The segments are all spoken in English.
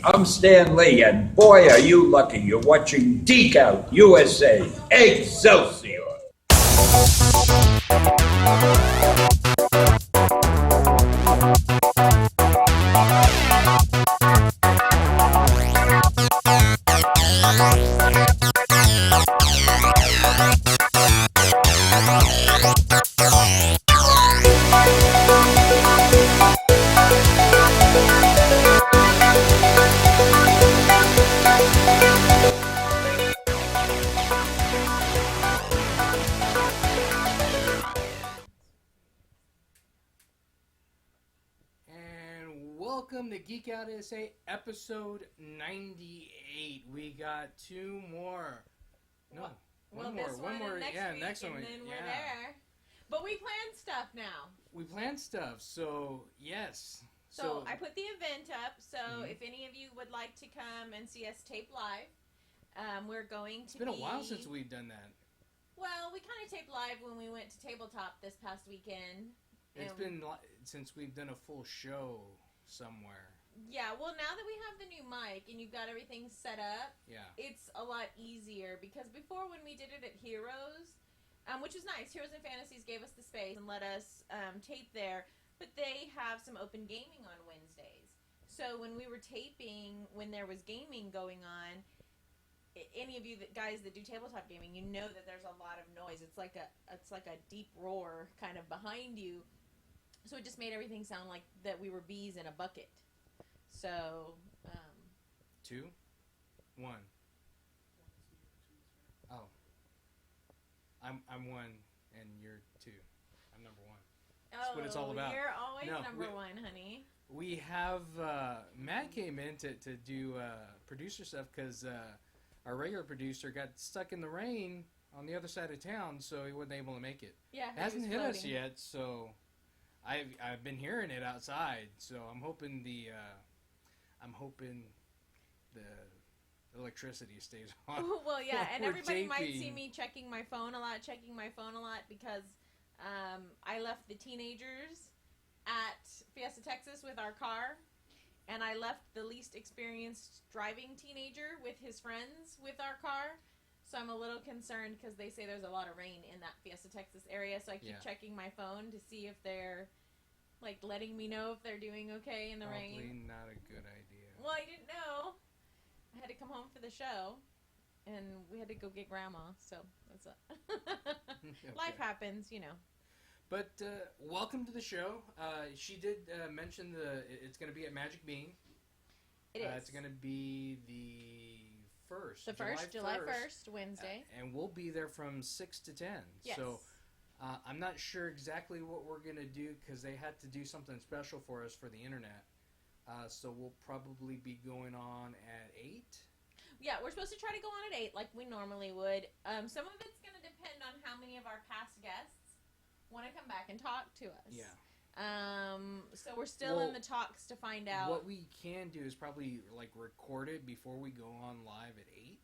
I'm Stan Lee, and boy, are you lucky you're watching Geek Out USA. Excelsior! Welcome to Geek Out USA episode 98. We got two more. No, one more. Next yeah, week, next one. And then we're there. But we plan stuff now. We plan stuff, so yes. So I put the event up. So if any of you would like to come and see us tape live, we're going to. It's been a while since we've done that. Well, we kind of taped live when we went to Tabletop this past weekend. It's been since we've done a full show somewhere. Yeah, well, now that we have the new mic and you've got everything set up, it's a lot easier. Because before, when we did it at Heroes, which was nice, Heroes and Fantasies gave us the space and let us tape there, but they have some open gaming on Wednesdays. So when we were taping, when there was gaming going on, any of you guys that do tabletop gaming, you know that there's a lot of noise. It's like a deep roar kind of behind you. So it just made everything sound like that we were bees in a bucket. So, 2, 1. Oh, I'm 1 and you're 2. I'm number 1. That's what it's all about. You're always number 1, honey. We have Matt came in to do producer stuff because our regular producer got stuck in the rain on the other side of town, so he wasn't able to make it. Yeah, it hasn't hit us yet, so I've been hearing it outside. So I'm hoping the electricity stays on. Well, yeah, and everybody might see me checking my phone a lot because I left the teenagers at Fiesta, Texas with our car. And I left the least experienced driving teenager with his friends with our car. So I'm a little concerned because they say there's a lot of rain in that Fiesta, Texas area. So I keep checking my phone to see if they're, letting me know if they're doing okay in the rain. Probably not a good idea. Well, I didn't know. I had to come home for the show. And we had to go get Grandma. So that's okay. Life happens, But welcome to the show. She did mention it's going to be at Magic Bean. It is. It's going to be the 1st. The 1st, July 1st, Wednesday. And we'll be there from 6 to 10. Yes. So I'm not sure exactly what we're going to do because they had to do something special for us for the internet. So we'll probably be going on at 8. Yeah, we're supposed to try to go on at 8 like we normally would. Some of it's going to depend on how many of our past guests want to come back and talk to us. Yeah. So we're still in the talks to find out. What we can do is probably record it before we go on live at 8,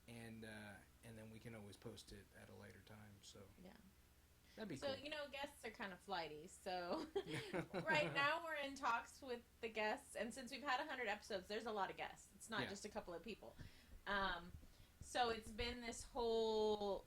and then we can always post it at a later time. So yeah, that'd be cool. So guests are kind of flighty. So right now we're in talks with the guests, and since we've had 100 episodes, there's a lot of guests. It's not just a couple of people. So it's been this whole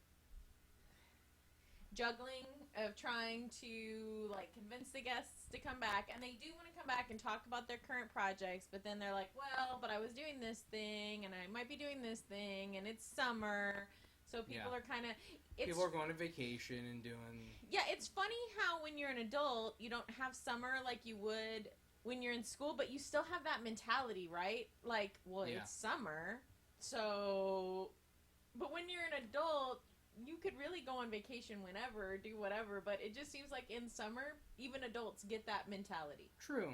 juggling of trying to convince the guests to come back, and they do want to come back and talk about their current projects, but then they're like, well, but I was doing this thing and I might be doing this thing and it's summer, so people are kind of people are going to vacation and doing it's funny how when you're an adult you don't have summer like you would when you're in school, but you still have that mentality, right? It's summer, so but when you're an adult you could really go on vacation whenever, do whatever, but it just seems like in summer, even adults get that mentality. True.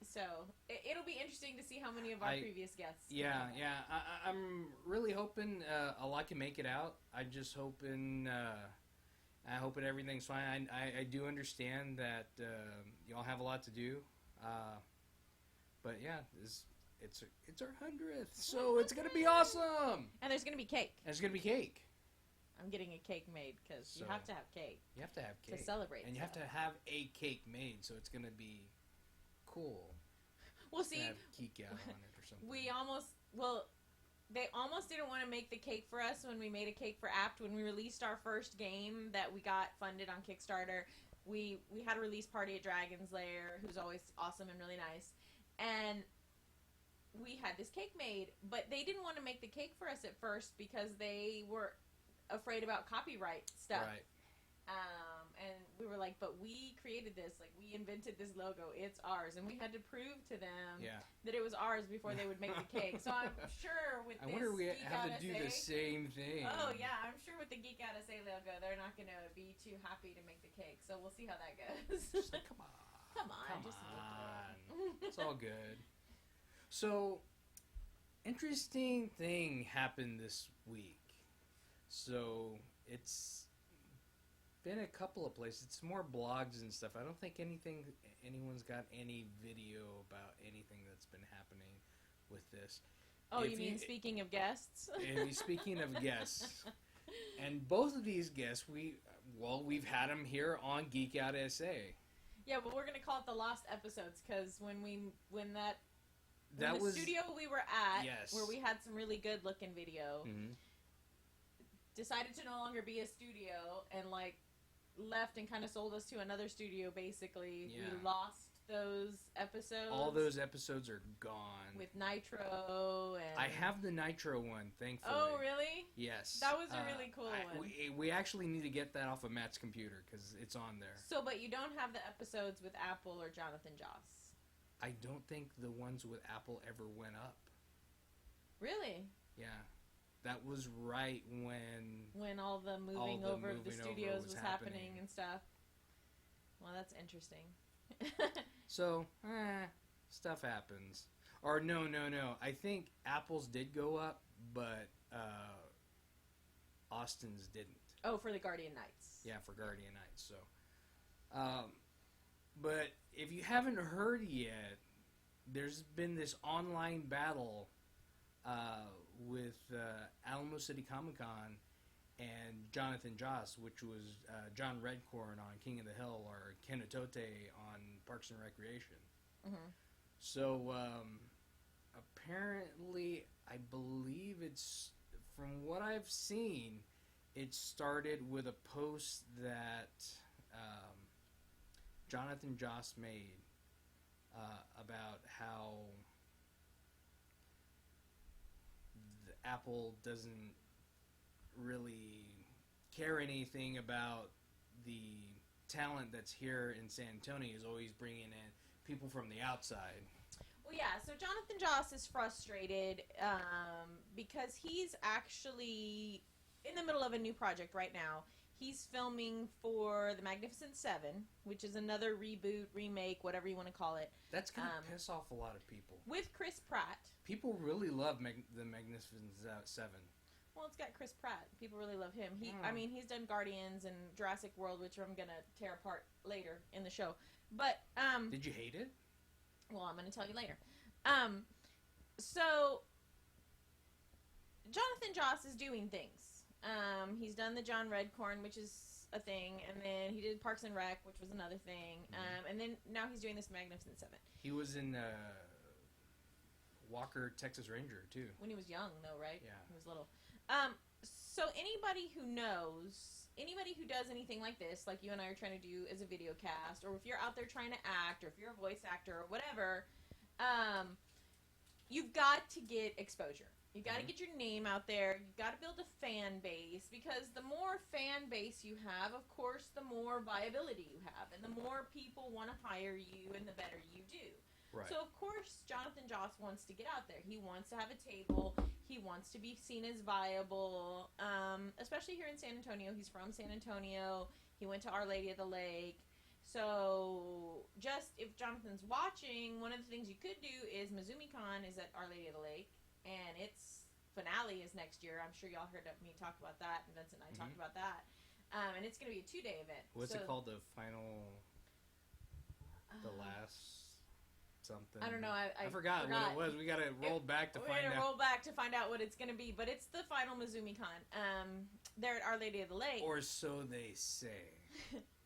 So, it'll be interesting to see how many of our previous guests. Yeah. I'm really hoping a lot can make it out. I'm just hoping, I hope that everything's fine. I do understand that y'all have a lot to do. But yeah, it's our 100th, so it's gonna be awesome. And there's gonna be cake. I'm getting a cake made because you have to have cake. You have to have cake to celebrate, and you have to have a cake made, so it's gonna be cool. Well, see, have Geek out on it or something. They almost didn't want to make the cake for us when we made a cake for Apt. When we released our first game that we got funded on Kickstarter, we had a release party at Dragon's Lair, who's always awesome and really nice, and we had this cake made, but they didn't want to make the cake for us at first because they were afraid about copyright stuff. Right. And we were like, but we created this, like, we invented this logo, it's ours, and we had to prove to them that it was ours before they would make the cake. So I'm sure with I this wonder if we Geek have Out to do SA, the same thing. Oh yeah, I'm sure with the Geek Out SA logo, they're not going to be too happy to make the cake. So we'll see how that goes. Just like, come on. Come on. It's all good. So, interesting thing happened this week. So, it's been a couple of places. It's more blogs and stuff. I don't think anyone's got any video about anything that's been happening with this. Oh, you mean speaking of guests? Speaking of guests. And both of these guests, we've had them here on Geek Out SA. Yeah, but we're going to call it the Lost Episodes because when the studio we were at, where we had some really good looking video, decided to no longer be a studio and left and kind of sold us to another studio. Basically, we lost those episodes. All those episodes are gone. With Nitro and I have the Nitro one, thankfully. Oh, really? Yes. That was a really cool one. We actually need to get that off of Matt's computer because it's on there. So, but you don't have the episodes with Apple or Jonathan Joss? I don't think the ones with Apple ever went up. Really? Yeah. That was right when all the moving over of the studios was happening and stuff. Well, that's interesting. So, stuff happens. Or no. I think Apple's did go up, but Austin's didn't. Oh, for the Guardian Knights. Yeah, for Guardian Knights. So, but if you haven't heard yet, there's been this online battle with Alamo City Comic Con and Jonathan Joss, which was John Redcorn on King of the Hill or Ken Otote on Parks and Recreation. So apparently, I believe it's, from what I've seen, it started with a post that Jonathan Joss made about how Apple doesn't really care anything about the talent that's here in San Antonio. Is always bringing in people from the outside. Well, yeah, so Jonathan Joss is frustrated because he's actually in the middle of a new project right now. He's filming for The Magnificent Seven, which is another reboot, remake, whatever you want to call it. That's going to piss off a lot of people. With Chris Pratt. People really love The Magnificent Seven. Well, it's got Chris Pratt. People really love him. I mean, he's done Guardians and Jurassic World, which I'm going to tear apart later in the show. But did you hate it? Well, I'm going to tell you later. So Jonathan Joss is doing things. He's done the John Redcorn, which is a thing, and then he did Parks and Rec, which was another thing, and then now he's doing this Magnificent Seven. He was in Walker, Texas Ranger, too. When he was young, though, right? Yeah. He was little. So anybody who knows, anybody who does anything like this, like you and I are trying to do as a video cast, or if you're out there trying to act, or if you're a voice actor, or whatever, you've got to get exposure. You've got to get your name out there. You've got to build a fan base, because the more fan base you have, of course, the more viability you have, and the more people want to hire you, and the better you do. Right. So, of course, Jonathan Joss wants to get out there. He wants to have a table. He wants to be seen as viable, especially here in San Antonio. He's from San Antonio. He went to Our Lady of the Lake. So, just if Jonathan's watching, one of the things you could do is MizumiCon is at Our Lady of the Lake, and its finale is next year. I'm sure y'all heard me talk about that, and Vincent and I talked about that. And it's going to be a 2-day event. What's it called? The final... the last... something. I don't know. I forgot what it was. We got to roll back to find out. We got to roll back to find out what it's going to be. But it's the final MizumiCon. They're at Our Lady of the Lake. Or so they say.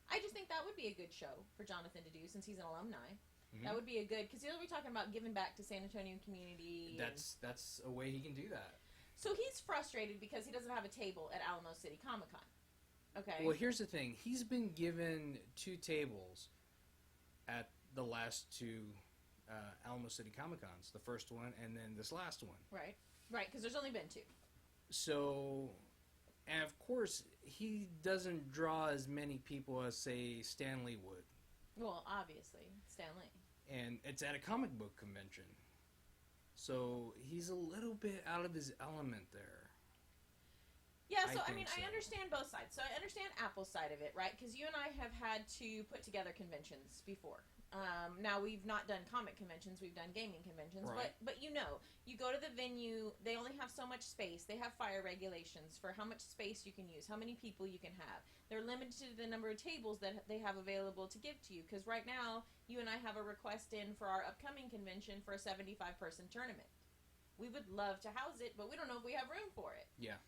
I just think that would be a good show for Jonathan to do, since he's an alumni. Mm-hmm. That would be a good, because he'll be talking about giving back to San Antonio community. That's a way he can do that. So he's frustrated because he doesn't have a table at Alamo City Comic Con. Okay. Well, here's the thing. He's been given 2 tables at the last 2 Alamo City Comic Cons. The first one and then this last one. Right. Right, because there's only been 2. So, and of course, he doesn't draw as many people as, say, Stan Lee would. Well, obviously, Stan Lee. And it's at a comic book convention. So he's a little bit out of his element there. Yeah, so I mean, I understand both sides. So I understand Apple's side of it, right? Because you and I have had to put together conventions before. Now, we've not done comic conventions, we've done gaming conventions, right. but you know, you go to the venue, they only have so much space, they have fire regulations for how much space you can use, how many people you can have. They're limited to the number of tables that they have available to give to you, because right now, you and I have a request in for our upcoming convention for a 75-person tournament. We would love to house it, but we don't know if we have room for it. Yeah.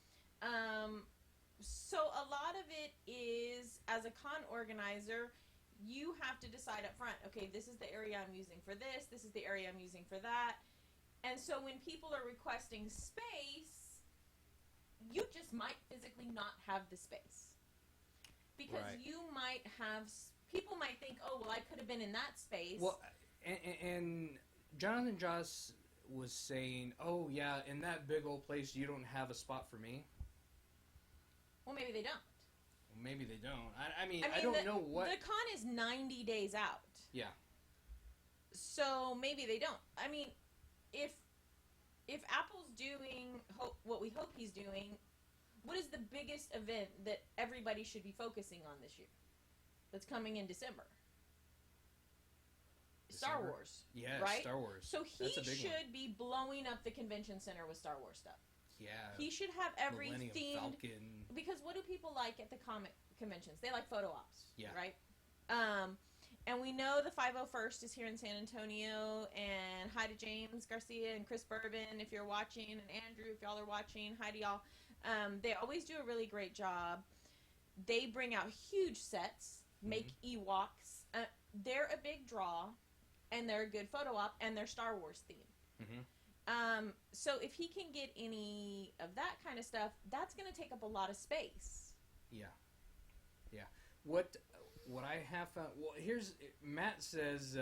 So a lot of it is, as a con organizer, you have to decide up front, okay, this is the area I'm using for this is the area I'm using for that. And so when people are requesting space, you just might physically not have the space. Because right. you might have, people might think, oh, well, I could have been in that space. Well, and Jonathan Joss was saying, oh, yeah, in that big old place, you don't have a spot for me. Well, maybe they don't. Maybe they don't. I mean, I don't know what... The con is 90 days out. Yeah. So maybe they don't. I mean, if Apple's doing what we hope he's doing, what is the biggest event that everybody should be focusing on this year that's coming in December? Star Wars. Yeah, right? Star Wars. So he should be blowing up the convention center with Star Wars stuff. Yeah. He should have every Millennium themed... Falcon. Because what do people like at the comic conventions? They like photo ops. Yeah. Right? And we know the 501st is here in San Antonio. And hi to James Garcia and Chris Bourbon if you're watching. And Andrew if y'all are watching. Hi to y'all. They always do a really great job. They bring out huge sets. Make Ewoks. They're a big draw. And they're a good photo op. And they're Star Wars themed. Mm-hmm. So if he can get any of that kind of stuff, that's going to take up a lot of space. Yeah. Yeah. What I have found... Well, here's... Matt says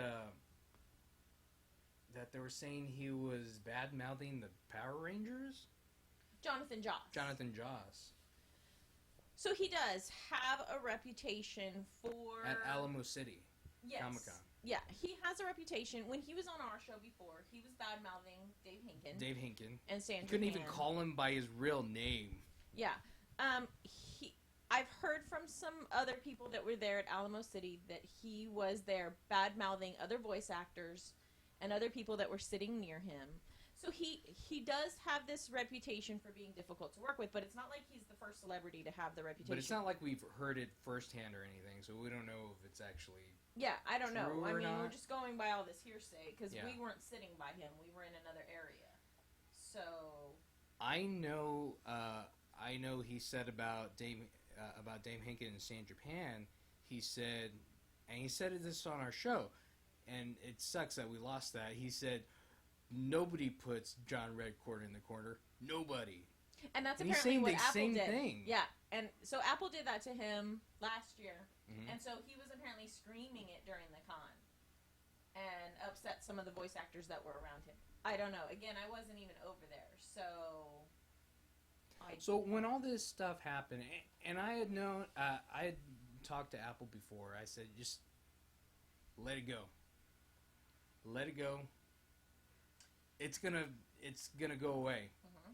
that they were saying he was bad-mouthing the Power Rangers? Jonathan Joss. Jonathan Joss. So he does have a reputation for... At Alamo City Comic Con. Yeah, he has a reputation. When he was on our show before, he was bad-mouthing Dave Hinkin. And Sandra Couldn't even call him by his real name. Yeah. I've heard from some other people that were there at Alamo City that he was there bad-mouthing other voice actors and other people that were sitting near him. So he does have this reputation for being difficult to work with, but it's not like he's the first celebrity to have the reputation. But it's not like we've heard it firsthand or anything, so we don't know if it's actually... Yeah, I don't know. I mean, not. we're just going by all this hearsay because Yeah. we weren't sitting by him. We were in another area. So I know he said about Dame Hinkin and San Japan. He said this on our show, and it sucks that we lost that. He said nobody puts John Redcorn in the corner. Nobody. And that's apparently what Apple did. Thing. Yeah, and so Apple did that to him last year, Mm-hmm. and so he was apparently screaming it during the con, and upset some of the voice actors that were around him. I don't know. Again, I wasn't even over there, so. So when all this stuff happened, and I had known, I had talked to Apple before. I said, just let it go. Let it go. It's gonna go away. Mm-hmm.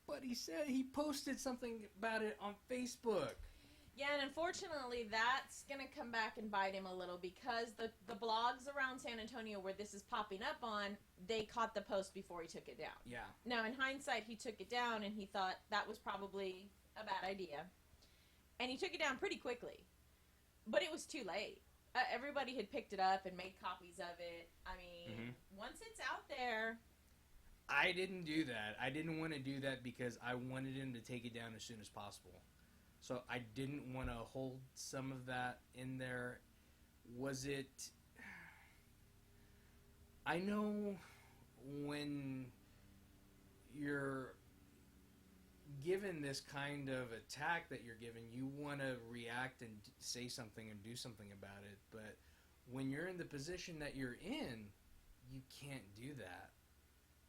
But he posted something about it on Facebook. Yeah, and unfortunately, that's going to come back and bite him a little because the blogs around San Antonio where this is popping up on, they caught the post before he took it down. Yeah. Now, in hindsight, he took it down and he thought that was probably a bad idea. And he took it down pretty quickly. But it was too late. Everybody had picked it up and made copies of it. I mean, once it's out there... I didn't do that. I didn't want to do that because I wanted him to take it down as soon as possible. So I didn't want to hold some of that in there. Was it I know when you're given this kind of attack that you're given, you want to react and say something and do something about it. But when you're in the position that you're in, you can't do that.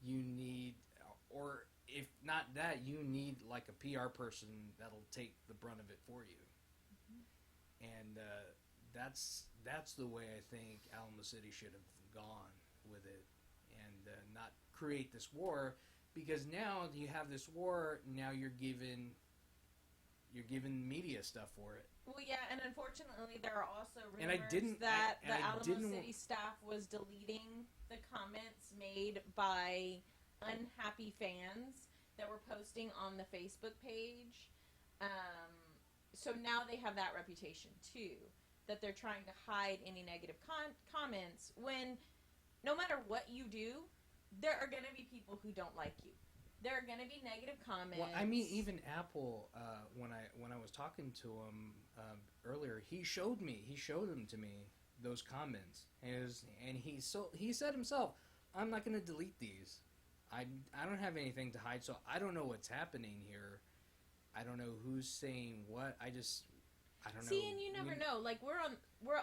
You need, or if not that, you need like a PR person that'll take the brunt of it for you. Mm-hmm. And that's the way I think Alamo City should have gone with it, and not create this war. Because now you have this war, now you're given media stuff for it. Well, yeah, and unfortunately there are also rumors that the Alamo City staff was deleting the comments made by unhappy fans that were posting on the Facebook page. So now they have that reputation too, that they're trying to hide any negative comments when no matter what you do, there are going to be people who don't like you. There are going to be negative comments. Well, I mean, even Apple, when I was talking to him earlier, he showed them to me, those comments, and he said himself, "I'm not going to delete these. I don't have anything to hide, so I don't know what's happening here. I don't know who's saying what. I don't know." See, and you never know. Like we're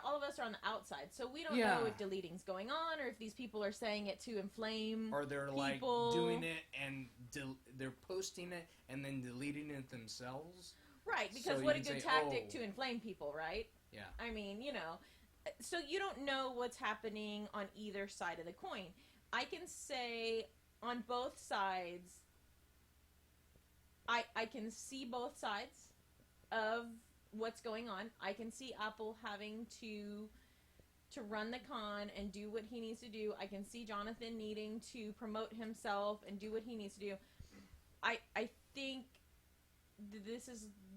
all of us are on the outside, so we don't know if deleting's going on or if these people are saying it to inflame. Or they're people. Like doing it and they're posting it and then deleting it themselves. Right, because so what a good tactic to inflame people, right? Yeah. I mean, so you don't know what's happening on either side of the coin. I can say on both sides, I can see both sides of what's going on. I can see Apple having to run the con and do what he needs to do. I can see Jonathan needing to promote himself and do what he needs to do. I think this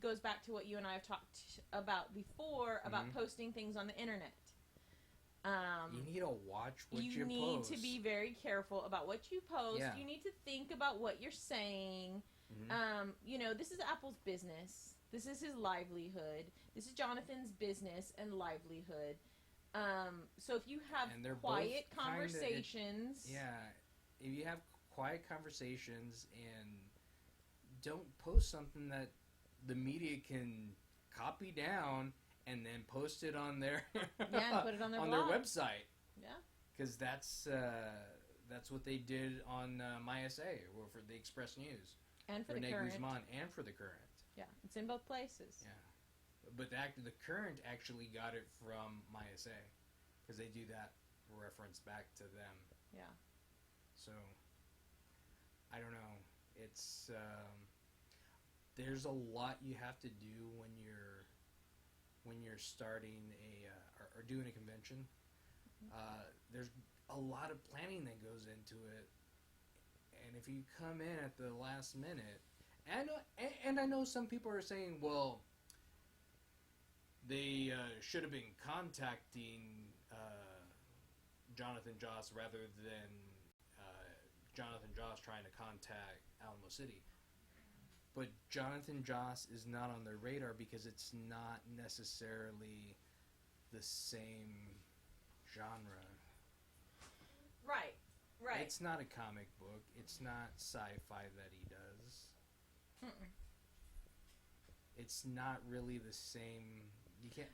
goes back to what you and I have talked about before about posting things on the internet. You need to watch what you post. You need to be very careful about what you post. Yeah. You need to think about what you're saying. Mm-hmm. This is Apple's business. This is his livelihood. This is Jonathan's business and livelihood. So if you have quiet conversations... if you have quiet conversations and don't post something that the media can copy down and then post it on their and put it on their on blog. their website. Yeah. Because that's what they did on MySA, or for the Express News. And for Rene the Current. Guzman, and for the Current. Yeah, it's in both places. Yeah. But the Current actually got it from MySA, because they do that reference back to them. Yeah. So, I don't know. It's there's a lot you have to do when you're starting or doing a convention. There's a lot of planning that goes into it, and if you come in at the last minute, and I know some people are saying, well, they should have been contacting Jonathan Joss rather than Jonathan Joss trying to contact Alamo City. But Jonathan Joss is not on their radar because it's not necessarily the same genre. Right. It's not a comic book. It's not sci-fi that he does. Mm-mm. It's not really the same. You can't.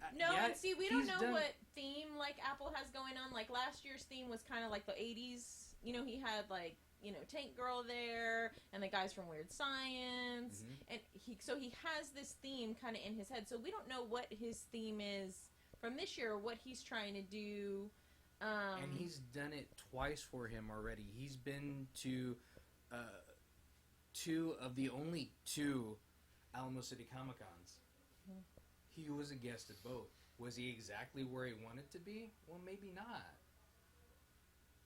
And see, we don't know what theme like Apple has going on. Like last year's theme was kind of like the '80s. He had like Tank Girl there, and the guys from Weird Science, and he has this theme kind of in his head. So we don't know what his theme is from this year, or what he's trying to do. And he's done it twice for him already. He's been to only two Alamo City Comic Cons. Mm-hmm. He was a guest at both. Was he exactly where he wanted to be? Well, maybe not.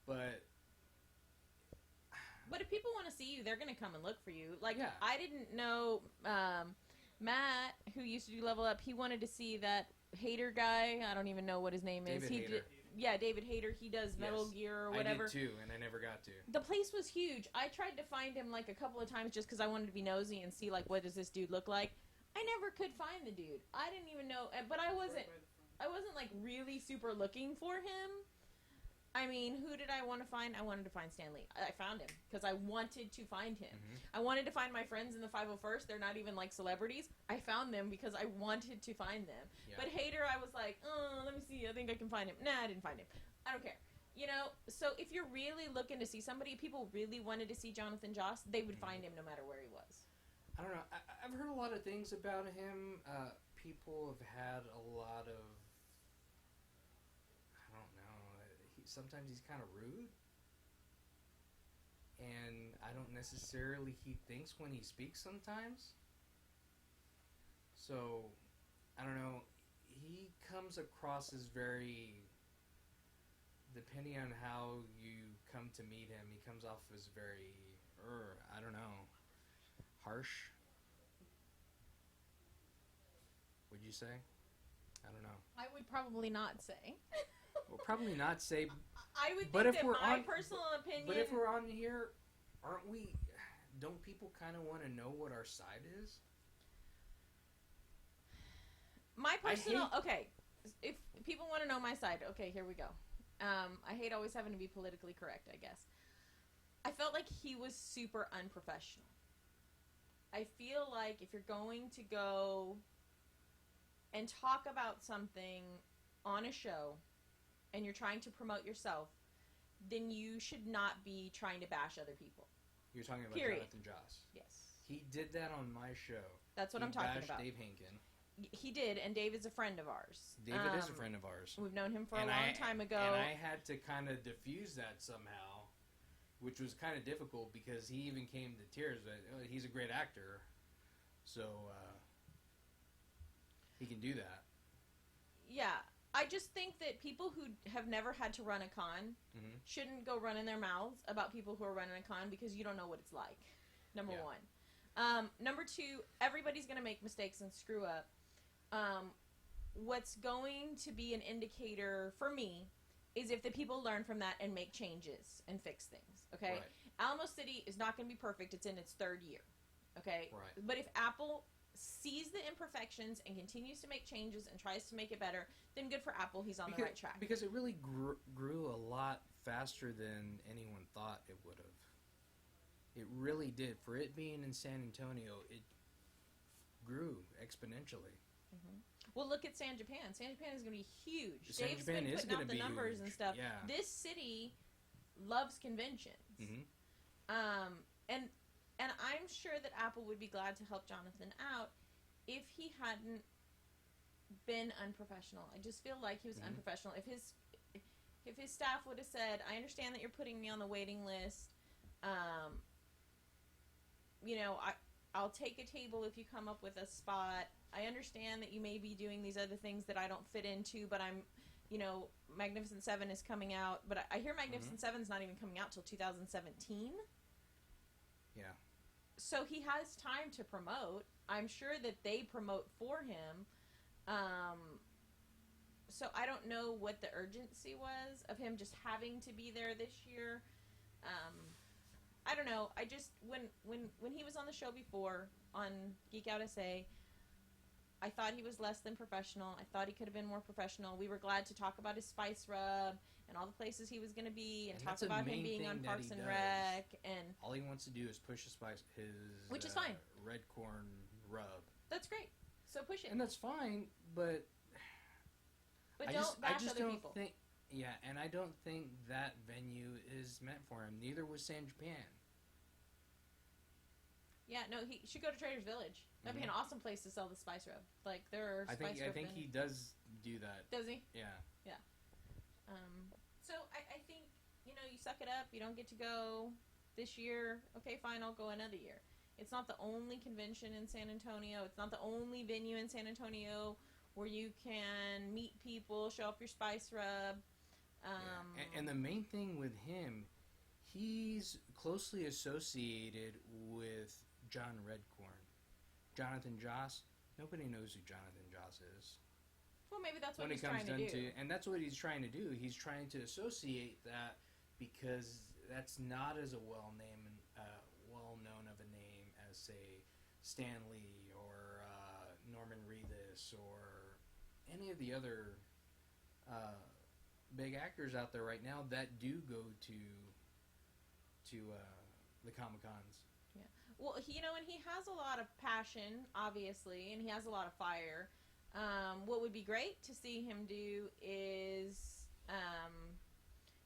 But if people want to see you, they're going to come and look for you. Like, I didn't know Matt, who used to do Level Up, he wanted to see that Hater guy. I don't even know what his name is. David Hayter. He does Metal Gear or whatever. I did too, and I never got to. The place was huge. I tried to find him like a couple of times just because I wanted to be nosy and see like what does this dude look like. I never could find the dude. I didn't even know, but I wasn't like really super looking for him. I mean, who did I want to find? I wanted to find Stan Lee. I found him because I wanted to find him. I wanted to find my friends in the 501st. They're not even like celebrities. I found them because I wanted to find them. Yeah. But Hader, I was like, oh, let me see. I think I can find him. Nah, I didn't find him. I don't care. You know, so if you're really looking to see somebody, people really wanted to see Jonathan Joss, they would find him no matter where he was. I don't know. I've heard a lot of things about him. People have had a lot of, I don't know, sometimes he's kind of rude. And I don't necessarily, he thinks when he speaks sometimes. So, I don't know, he comes across as very, depending on how you come to meet him, he comes off as very, I don't know, harsh. Would you say? I don't know. I would probably not say. Well, probably not say. I would think that my personal opinion. But if we're on here, aren't we? Don't people kind of want to know what our side is? My personal. Okay, if people want to know my side, okay, here we go. I hate always having to be politically correct, I guess. I felt like he was super unprofessional. I feel like if you're going to go and talk about something on a show and you're trying to promote yourself, then you should not be trying to bash other people. You're talking about Period. Jonathan Joss. Yes. He did that on my show. That's what I'm talking about. Dave Hankin. He did, and Dave is a friend of ours. David is a friend of ours. We've known him for a long time ago. And I had to kind of diffuse that somehow, which was kind of difficult because he even came to tears. He's a great actor, so he can do that. Yeah. I just think that people who have never had to run a con shouldn't go running their mouths about people who are running a con because you don't know what it's like, number one. Number two, everybody's going to make mistakes and screw up. What's going to be an indicator for me is if the people learn from that and make changes and fix things, okay? Right. Alamo City is not going to be perfect. It's in its third year, okay? Right. But if Apple sees the imperfections and continues to make changes and tries to make it better, then good for Apple. He's on the right track. Because it really grew a lot faster than anyone thought it would have. It really did. For it being in San Antonio, it grew exponentially. Mm-hmm. Well, look at San Japan. San Japan is going to be huge. Dave's been putting out the numbers and stuff. Yeah. This city loves conventions. Mm-hmm. And I'm sure that Apple would be glad to help Jonathan out if he hadn't been unprofessional. I just feel like he was unprofessional. If his staff would have said, I understand that you're putting me on the waiting list. You know, I'll take a table if you come up with a spot. I understand that you may be doing these other things that I don't fit into, but I'm, you know, Magnificent 7 is coming out. But I hear Magnificent 7 is not even coming out till 2017. Yeah. So he has time to promote. I'm sure that they promote for him. So I don't know what the urgency was of him just having to be there this year. I don't know. I just when he was on the show before on Geek Out SA, I thought he was less than professional. I thought he could have been more professional. We were glad to talk about his spice rub and all the places he was going to be and talk about him being on Parks and Rec. And all he wants to do is push his which is fine. Redcorn rub. That's great. So push it. And that's fine, but don't bash other people. Yeah, and I don't think that venue is meant for him. Neither was San Japan. Yeah, no, he should go to Trader's Village. That'd be an awesome place to sell the spice rub. Like, there are spice rub. I think he does do that. Does he? Yeah. Yeah. So I think, you know, you suck it up. You don't get to go this year. Okay, fine, I'll go another year. It's not the only convention in San Antonio. It's not the only venue in San Antonio where you can meet people, show off your spice rub. And the main thing with him, he's closely associated with John Redcorn. Jonathan Joss, nobody knows who Jonathan Joss is. Well, maybe that's what he's trying to do. And that's what he's trying to do. He's trying to associate that because that's not as a well-known of a name as, say, Stan Lee or Norman Reedus or any of the other big actors out there right now that do go to the Comic Cons. Yeah. Well, and he has a lot of passion, obviously, and he has a lot of fire. What would be great to see him do is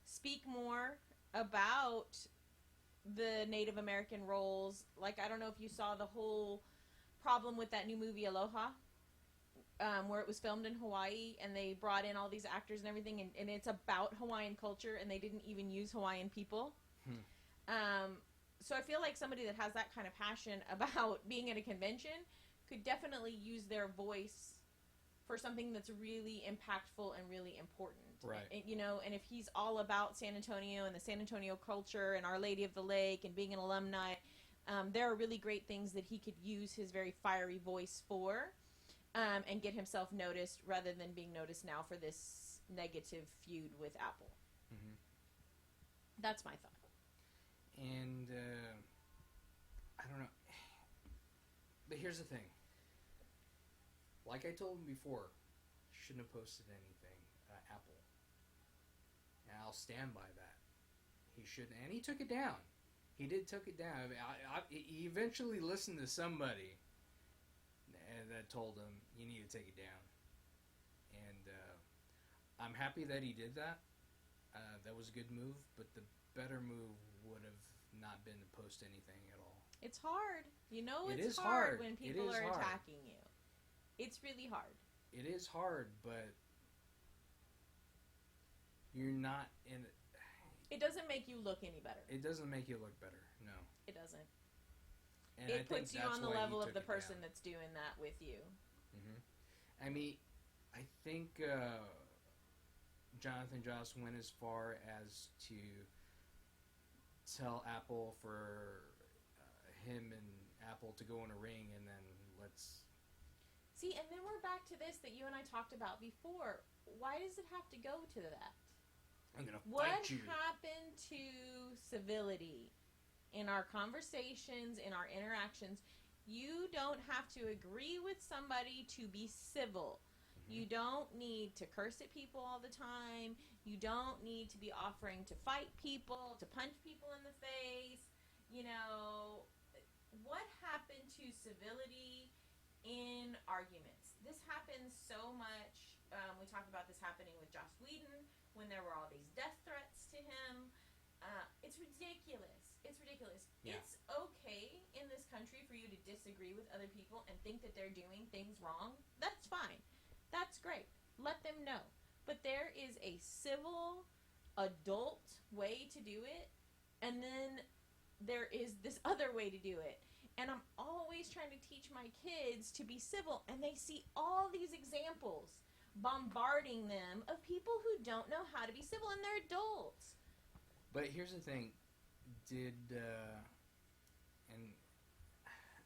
speak more about the Native American roles. Like, I don't know if you saw the whole problem with that new movie Aloha, where it was filmed in Hawaii, and they brought in all these actors and everything, and it's about Hawaiian culture, and they didn't even use Hawaiian people. So I feel like somebody that has that kind of passion about being at a convention could definitely use their voice for something that's really impactful and really important. Right. And if he's all about San Antonio and the San Antonio culture and Our Lady of the Lake and being an alumni, there are really great things that he could use his very fiery voice for, and get himself noticed rather than being noticed now for this negative feud with Apple. Mm-hmm. That's my thought. And I don't know. But here's the thing. Like I told him before, shouldn't have posted anything, Apple. And I'll stand by that. He shouldn't. And he took it down. He did took it down. He eventually listened to somebody that told him, you need to take it down. And I'm happy that he did that. That was a good move, but the better move would have not been to post anything at all. It's hard. It It's is hard hard. when It people is are hard. attacking you. It's really hard. It is hard, but you're not in. It doesn't make you look any better. It doesn't make you look better. No. It doesn't. And I It think puts you that's on the why he level of took the it person down. that's doing that with you. Mm-hmm. I mean, I think Jonathan Joss went as far as to tell Apple for him and Apple to go in a ring, and then let's... See, and then we're back to this that you and I talked about before. Why does it have to go to that? I'm going to What fight you. happened to civility in our conversations, in our interactions? You don't have to agree with somebody to be civil. Mm-hmm. You don't need to curse at people all the time. You don't need to be offering to fight people, to punch people in the face. What happened to civility in arguments? This happens so much. We talk about this happening with Joss Whedon when there were all these death threats to him. It's ridiculous. It's ridiculous. Yeah. It's okay in this country for you to disagree with other people and think that they're doing things wrong. That's fine. That's great. Let them know. But there is a civil, adult way to do it, and then there is this other way to do it. And I'm always trying to teach my kids to be civil, and they see all these examples bombarding them of people who don't know how to be civil, and they're adults. But here's the thing. And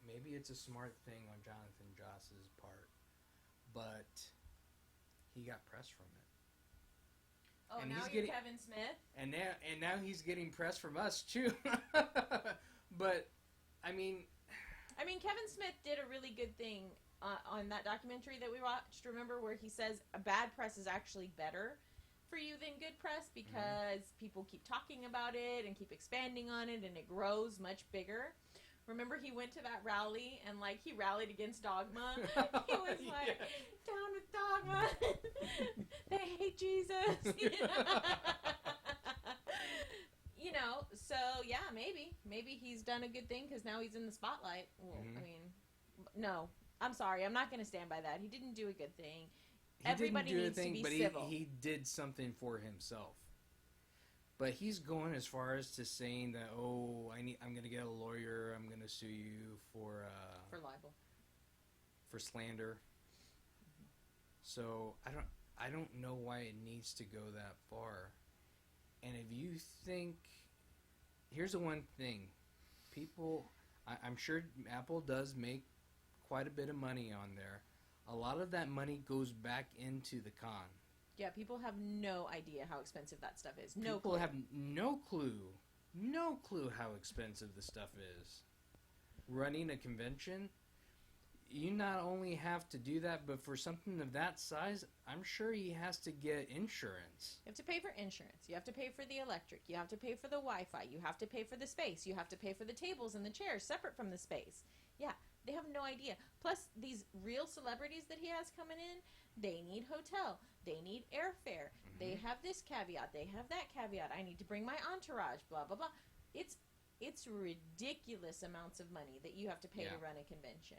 maybe it's a smart thing on Jonathan Joss's part, but he got press from it. Oh, And now he's you're getting- Kevin Smith? And now he's getting press from us too. But I mean, Kevin Smith did a really good thing on that documentary that we watched, remember, where he says a bad press is actually better for you than good press because people keep talking about it and keep expanding on it, and it grows much bigger. Remember, he went to that rally and, he rallied against dogma. He was like, down with dogma. They hate Jesus. So, yeah, maybe he's done a good thing because now he's in the spotlight. Well, no, I'm sorry. I'm not going to stand by that. He didn't do a good thing. Everybody needs to be civil. He did something for himself. But he's going as far as to saying that, I'm going to get a lawyer. I'm going to sue you for libel, for slander. So I don't know why it needs to go that far. And if you think, here's the one thing, people, I'm sure Apple does make quite a bit of money on there. A lot of that money goes back into the con. Yeah, people have no idea how expensive that stuff is. People have no clue how expensive the stuff is. Running a convention, you not only have to do that, but for something of that size, I'm sure he has to get insurance. You have to pay for insurance. You have to pay for the electric. You have to pay for the Wi-Fi. You have to pay for the space. You have to pay for the tables and the chairs separate from the space. Yeah, they have no idea. Plus, these real celebrities that he has coming in, they need hotel. They need airfare. Mm-hmm. They have this caveat. They have that caveat. I need to bring my entourage, blah, blah, blah. It's ridiculous amounts of money that you have to pay to run a convention.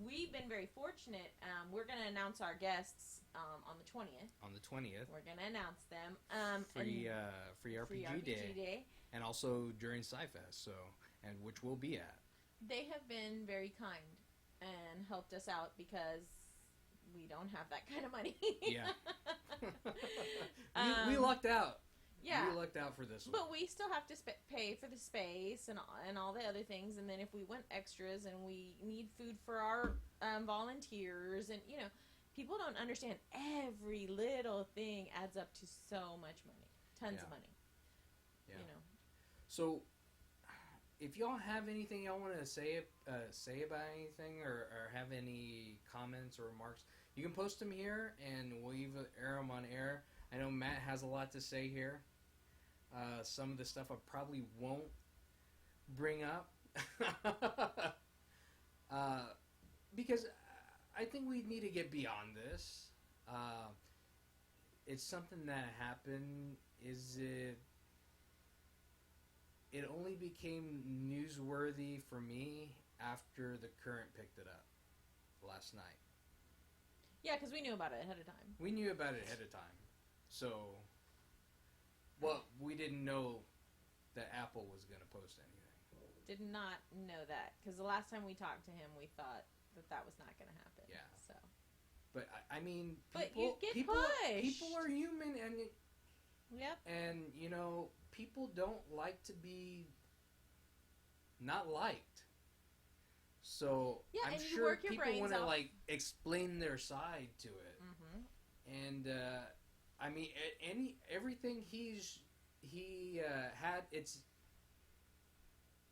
We've been very fortunate. We're going to announce our guests on the 20th. On the 20th. We're going to announce them. Free RPG Day. And also during Sci-Fest, and which we'll be at. They have been very kind and helped us out because we don't have that kind of money. Yeah. we lucked out. Yeah. We lucked out for this one. But we still have to pay for the space and all the other things. And then if we want extras and we need food for our volunteers and, people don't understand every little thing adds up to so much money. Tons of money. Yeah. So, if y'all have anything y'all want to say about anything or have any comments or remarks, you can post them here and we'll either air them on air. I know Matt has a lot to say here. Some of the stuff I probably won't bring up because I think we need to get beyond this. It's something that happened. It only became newsworthy for me after the Current picked it up last night. Yeah, because we knew about it ahead of time. We knew about it ahead of time. So, well, we didn't know that Apple was going to post anything. Did not know that. Because the last time we talked to him, we thought that was not going to happen. Yeah. So. But, I mean, you get pushed. People are human, and yep. And, people don't like to be not liked. So, yeah, I'm and sure people want to, off. explain their side to it. Mm-hmm. And, I mean, everything he had, it's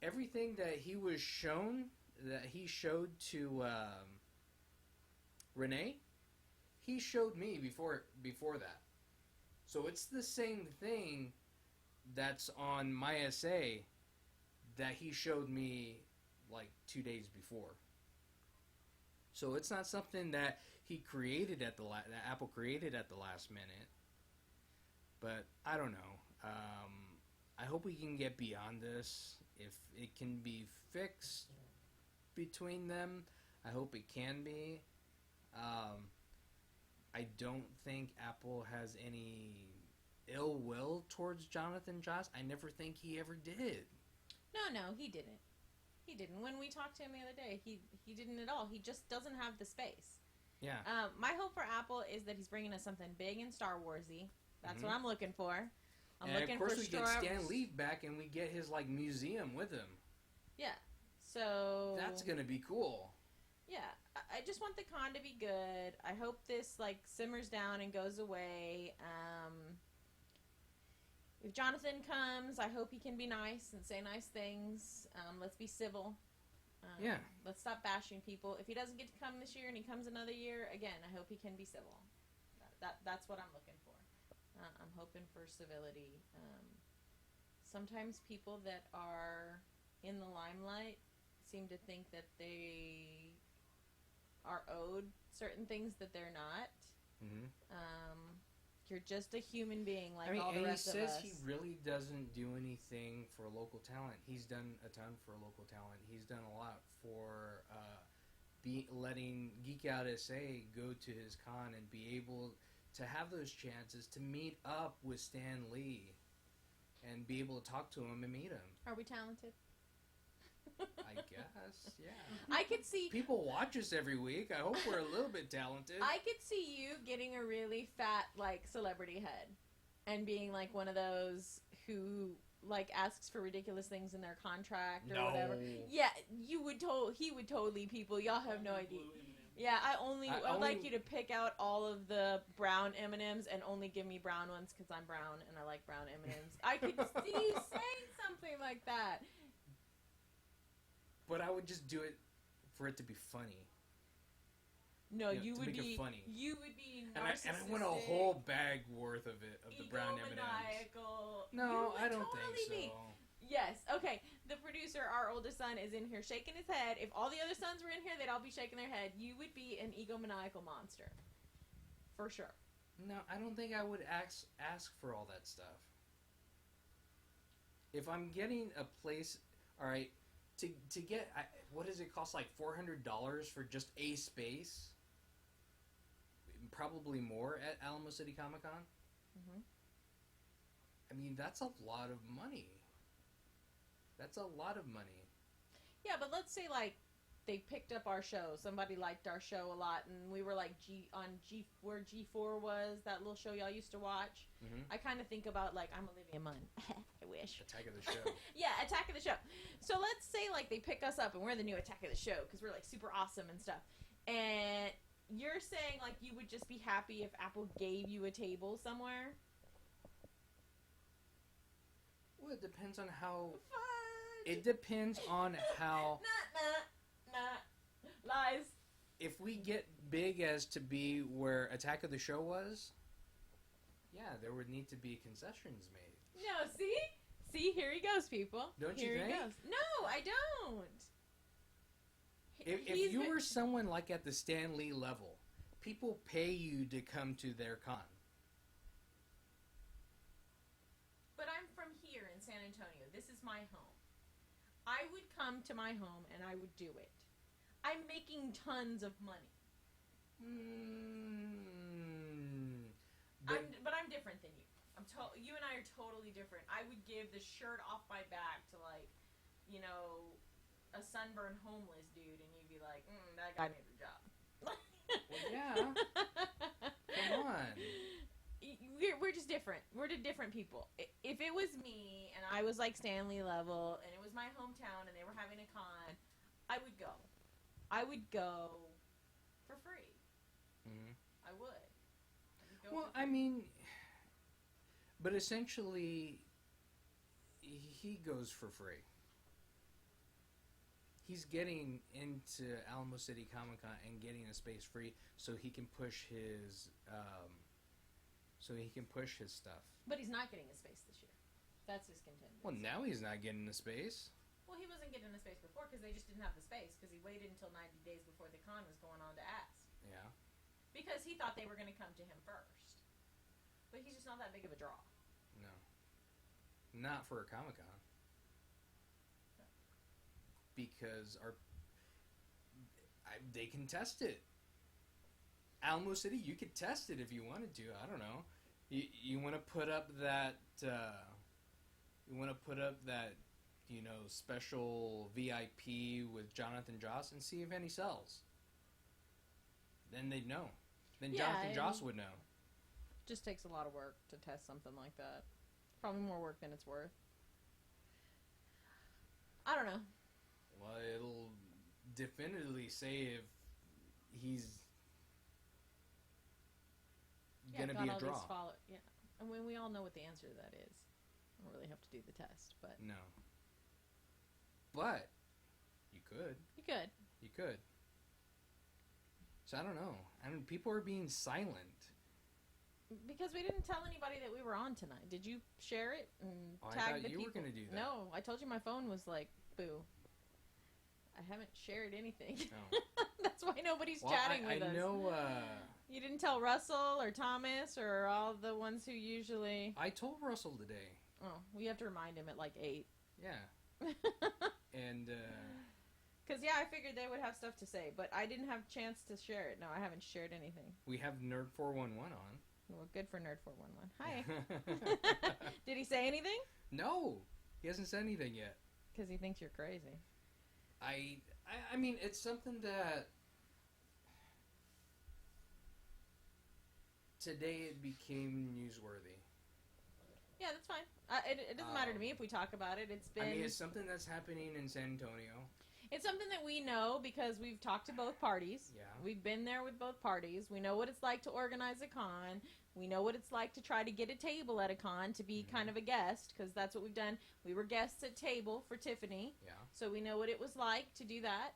everything that he was shown, that he showed to Renee, he showed me before that. So it's the same thing that's on my essay that he showed me 2 days before. So it's not something that he created that Apple created at the last minute. But I don't know. I hope we can get beyond this. If it can be fixed between them, I hope it can be. I don't think Apple has any ill will towards Jonathan Joss. I never think he ever did. No, he didn't. He didn't. When we talked to him the other day, he didn't at all. He just doesn't have the space. Yeah. My hope for Apple is that he's bringing us something big and Star Warsy. That's what I'm looking for. I'm looking of course for we get Stan Lee back and we get his museum with him. Yeah. So that's gonna be cool. Yeah. I just want the con to be good. I hope this simmers down and goes away. If Jonathan comes, I hope he can be nice and say nice things. Let's be civil. Yeah. Let's stop bashing people. If he doesn't get to come this year and he comes another year, again, I hope he can be civil. That's what I'm looking for. I'm hoping for civility. Sometimes people that are in the limelight seem to think that they are owed certain things that they're not. Mm-hmm. You're just a human being all the rest of us. He says he really doesn't do anything for local talent. He's done a ton for local talent. He's done a lot for letting Geek Out SA go to his con and be able to have those chances to meet up with Stan Lee and be able to talk to him and meet him. Are we talented? I guess, yeah. I could see... People watch us every week. I hope we're a little bit talented. I could see you getting a really fat, celebrity head and being, one of those who, asks for ridiculous things in their contract or whatever. Yeah, he would totally, people. Y'all have no idea. Yeah, I'd like you to pick out all of the brown M&Ms and only give me brown ones because I'm brown and I like brown M&Ms. I could see you saying something like that. But I would just do it for it to be funny. No, you you to would make be it funny. You would be And narcissistic. I want a whole bag worth of it, of the brown M&Ms. Egomaniacal. No, I don't totally think so. Yes. Okay. The producer, our oldest son, is in here shaking his head. If all the other sons were in here, they'd all be shaking their head. You would be an egomaniacal monster. For sure. No, I don't think I would ask for all that stuff. If I'm getting a place, all right, to get, what does it cost, like $400 for just a space? Probably more at Alamo City Comic Con. Mm-hmm. I mean, that's a lot of money. That's a lot of money. Yeah, but let's say, like, they picked up our show. Somebody liked our show a lot, and we were, like, where G4 was, that little show y'all used to watch. Mm-hmm. I kind of think about, like, I'm Olivia Munn. I wish. Attack of the Show. Yeah, Attack of the Show. So let's say, like, they pick us up, and we're the new Attack of the Show, because we're, like, super awesome and stuff. And you're saying, like, you would just be happy if Apple gave you a table somewhere? Well, it depends on how... Fudge. It depends on how... Nah. Lies. If we get big as to be where Attack of the Show was, yeah, there would need to be concessions made. No, see? See, here he goes, people. Don't here you think? He goes. No, I don't. If you were someone like at the Stan Lee level, people pay you to come to their con. But I'm from here in San Antonio. This is my home. I would come to my home and I would do it. I'm making tons of money. But I'm different than you. You and I are totally different. I would give the shirt off my back to, like, you know, a sunburned homeless dude, and you'd be like, that guy needs a job. Well, yeah. Come on. We're just different. We're the different people. If it was me, and I was like Stanley level, and it was my hometown, and they were having a con, I would go. I would go for free. Mm-hmm. I would. Well, I mean, but essentially, he goes for free. He's getting into Alamo City Comic Con and getting a space free, so he can push his, stuff. But he's not getting a space this year. That's his contention. Well, now he's not getting a space. Well, he wasn't getting a space before because they just didn't have the space because he waited until 90 days before the con was going on to ask. Yeah. Because he thought they were going to come to him first. But he's just not that big of a draw. No. Not for a Comic-Con. No. Because they can test it. Alamo City, you could test it if you wanted to. I don't know. You want to put up that... special VIP with Jonathan Joss and see if any sells. Then they'd know. Then Jonathan Joss would know. Just takes a lot of work to test something like that. Probably more work than it's worth. I don't know. Well, it'll definitively say if he's gonna be a draw. Yeah, and we all know what the answer to that is. I don't really have to do the test, but no. But you could. You could. You could. So I don't know. I mean, people are being silent. Because we didn't tell anybody that we were on tonight. Did you share it and tag I thought the you people? were going to do that. No, I told you my phone was like, boo. I haven't shared anything. Oh. That's why nobody's chatting with us. I know. You didn't tell Russell or Thomas or all the ones who usually... I told Russell today. Oh, we have to remind him at like 8. Yeah. And... Because, I figured they would have stuff to say, but I didn't have a chance to share it. No, I haven't shared anything. We have Nerd 411 on. Well, good for Nerd 411. Hi. Did he say anything? No. He hasn't said anything yet. Because he thinks you're crazy. I mean, it's something that... Today it became newsworthy. Yeah, that's fine. It doesn't matter to me if we talk about it. It's been... I mean, it's something that's happening in San Antonio. It's something that we know because we've talked to both parties. Yeah. We've been there with both parties. We know what it's like to organize a con. We know what it's like to try to get a table at a con, to be kind of a guest, because that's what we've done. We were guests at table for Tiffany. Yeah. So we know what it was like to do that.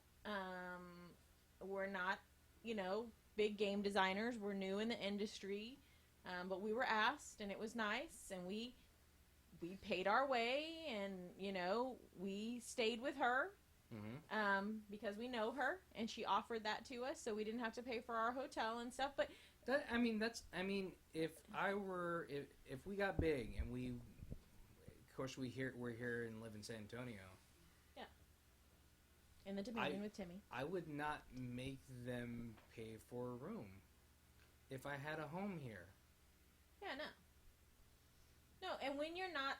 We're not, big game designers. We're new in the industry, but we were asked, and it was nice, and we paid our way, and, you know, we stayed with her because we know her, and she offered that to us, so we didn't have to pay for our hotel and stuff. But if we got big and we, of course, we're here and live in San Antonio. Yeah. In the Dominion with Timmy. I would not make them pay for a room if I had a home here. Yeah, no. No, and when you're not...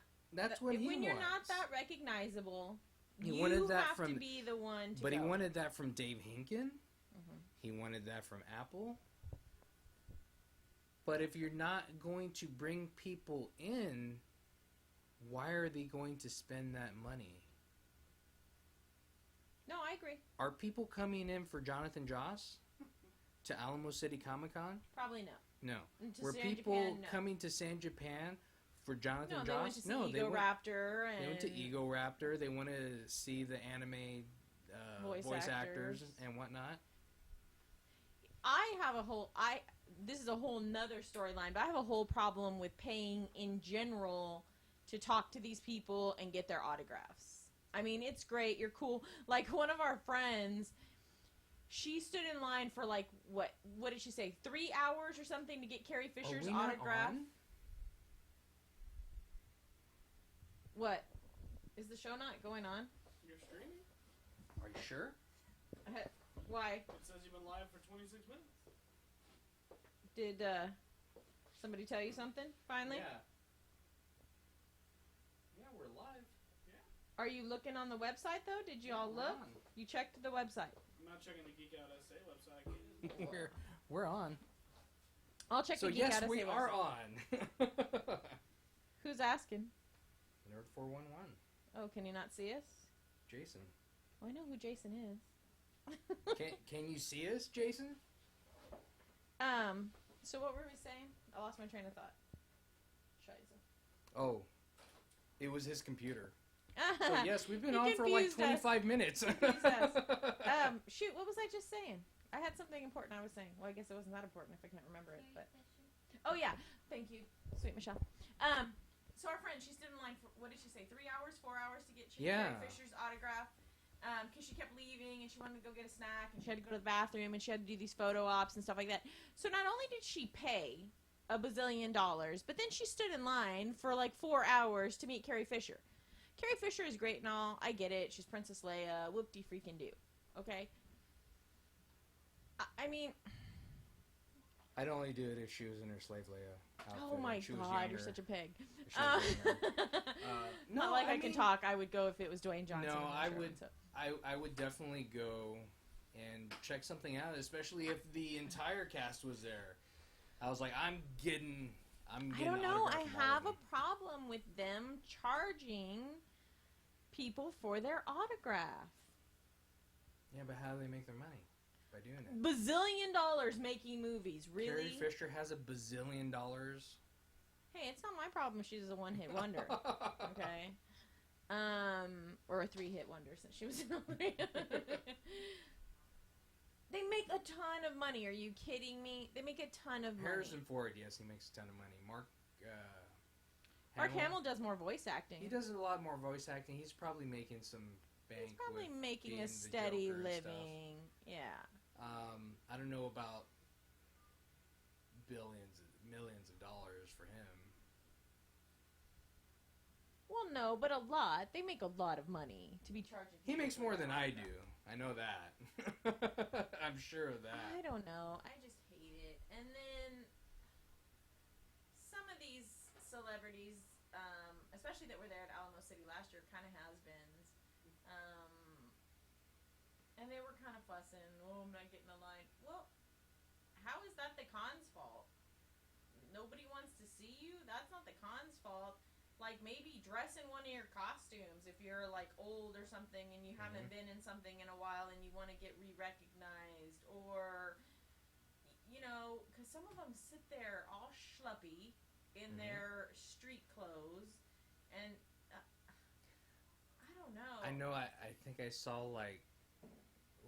When you're not that recognizable, you have to be the one to But go. he wanted that from Dave Hinken. Mm-hmm. He wanted that from Apple. But if you're not going to bring people in, why are they going to spend that money? No, I agree. Are people coming in for Jonathan Joss to Alamo City Comic Con? Probably no. No. Were people coming to San Japan for Jonathan Joss? They went to see Ego Raptor. They went to Ego Raptor. They want to see the anime voice actors and whatnot. I have this is a whole nother storyline, but I have a whole problem with paying in general to talk to these people and get their autographs. I mean, it's great. You're cool. Like, one of our friends, she stood in line for, like, what did she say, 3 hours or something to get Carrie Fisher's autograph. Not on? What? Is the show not going on? You're streaming? Are you sure? Why? It says you've been live for 26 minutes. Did somebody tell you something, finally? Yeah. Yeah, we're live. Yeah. Are you looking on the website, though? Did you all look? You checked the website. I'm not checking the Geek Out SA website. We're on. I'll check the Geek Out SA website. So yes, we are on. Who's asking? Nerd 411. Oh, can you not see us? Jason. Well, I know who Jason is. Can you see us, Jason? So what were we saying? I lost my train of thought. Scheiße. Oh, it was his computer. So yes, we've been on for like 25 minutes. Shoot, what was I just saying? I had something important I was saying. Well, I guess it wasn't that important if I can't remember it, but... Oh, yeah. Thank you, sweet Michelle. So our friend, she stood in line for, what did she say, 3 hours, 4 hours to get Carrie Fisher's autograph? Because she kept leaving, and she wanted to go get a snack, and she had to go to the bathroom, and she had to do these photo ops and stuff like that. So not only did she pay $1 bazillion, but then she stood in line for like 4 hours to meet Carrie Fisher. Carrie Fisher is great and all. I get it. She's Princess Leia. Whoop-de-freaking-do. Okay? I mean... I'd only do it if she was in her Slave Leia outfit. Oh my God, you're such a pig. No, I can talk. I would go if it was Dwayne Johnson. No, I would definitely go and check something out, especially if the entire cast was there. I was like, I'm getting. I don't know. I have a problem with them charging people for their autograph. Yeah, but how do they make their money? By doing it. $1 bazillion making movies, really? Carrie Fisher has $1 bazillion. Hey, it's not my problem if she's a one-hit wonder, okay? Or a 3-hit wonder since she was in They make a ton of money. Are you kidding me? They make a ton of money. Harrison Ford, yes, he makes a ton of money. Mark Hamill does more voice acting. He does a lot more voice acting. He's probably making some bank. He's probably with making being a steady living. Yeah. I don't know about millions of dollars for him. Well, no, but a lot. They make a lot of money to be charging. He makes more than I do. I know that. I'm sure of that. I don't know. I just hate it. And then some of these celebrities, especially that were there at Alamo City last year, kind of has-beens. And they were kind of fussing. Oh, I'm not getting a line. Well, how is that the con's fault? Nobody wants to see you? That's not the con's fault. Like, maybe dress in one of your costumes if you're, like, old or something and you haven't been in something in a while and you want to get re-recognized. Or, you know, because some of them sit there all schluppy in their street clothes. And, I don't know. I know, I think I saw, like,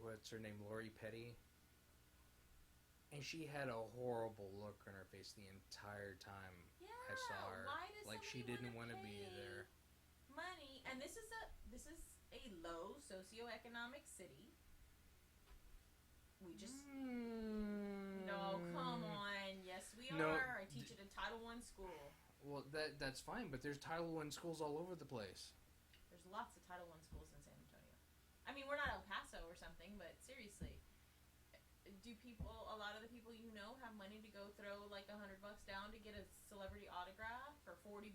what's her name, Lori Petty? And she had a horrible look on her face the entire time I saw her. Why does like she didn't want to be pay there. money? And this is a low socioeconomic city. We just no, come on. Yes, we are. I teach at a Title I school. Well, that's fine, but there's Title I schools all over the place. There's lots of Title I schools in San Antonio. I mean, we're not El Paso or something, but seriously, do a lot of the people you know, have money to go throw like $100 down to get a celebrity autograph for $40?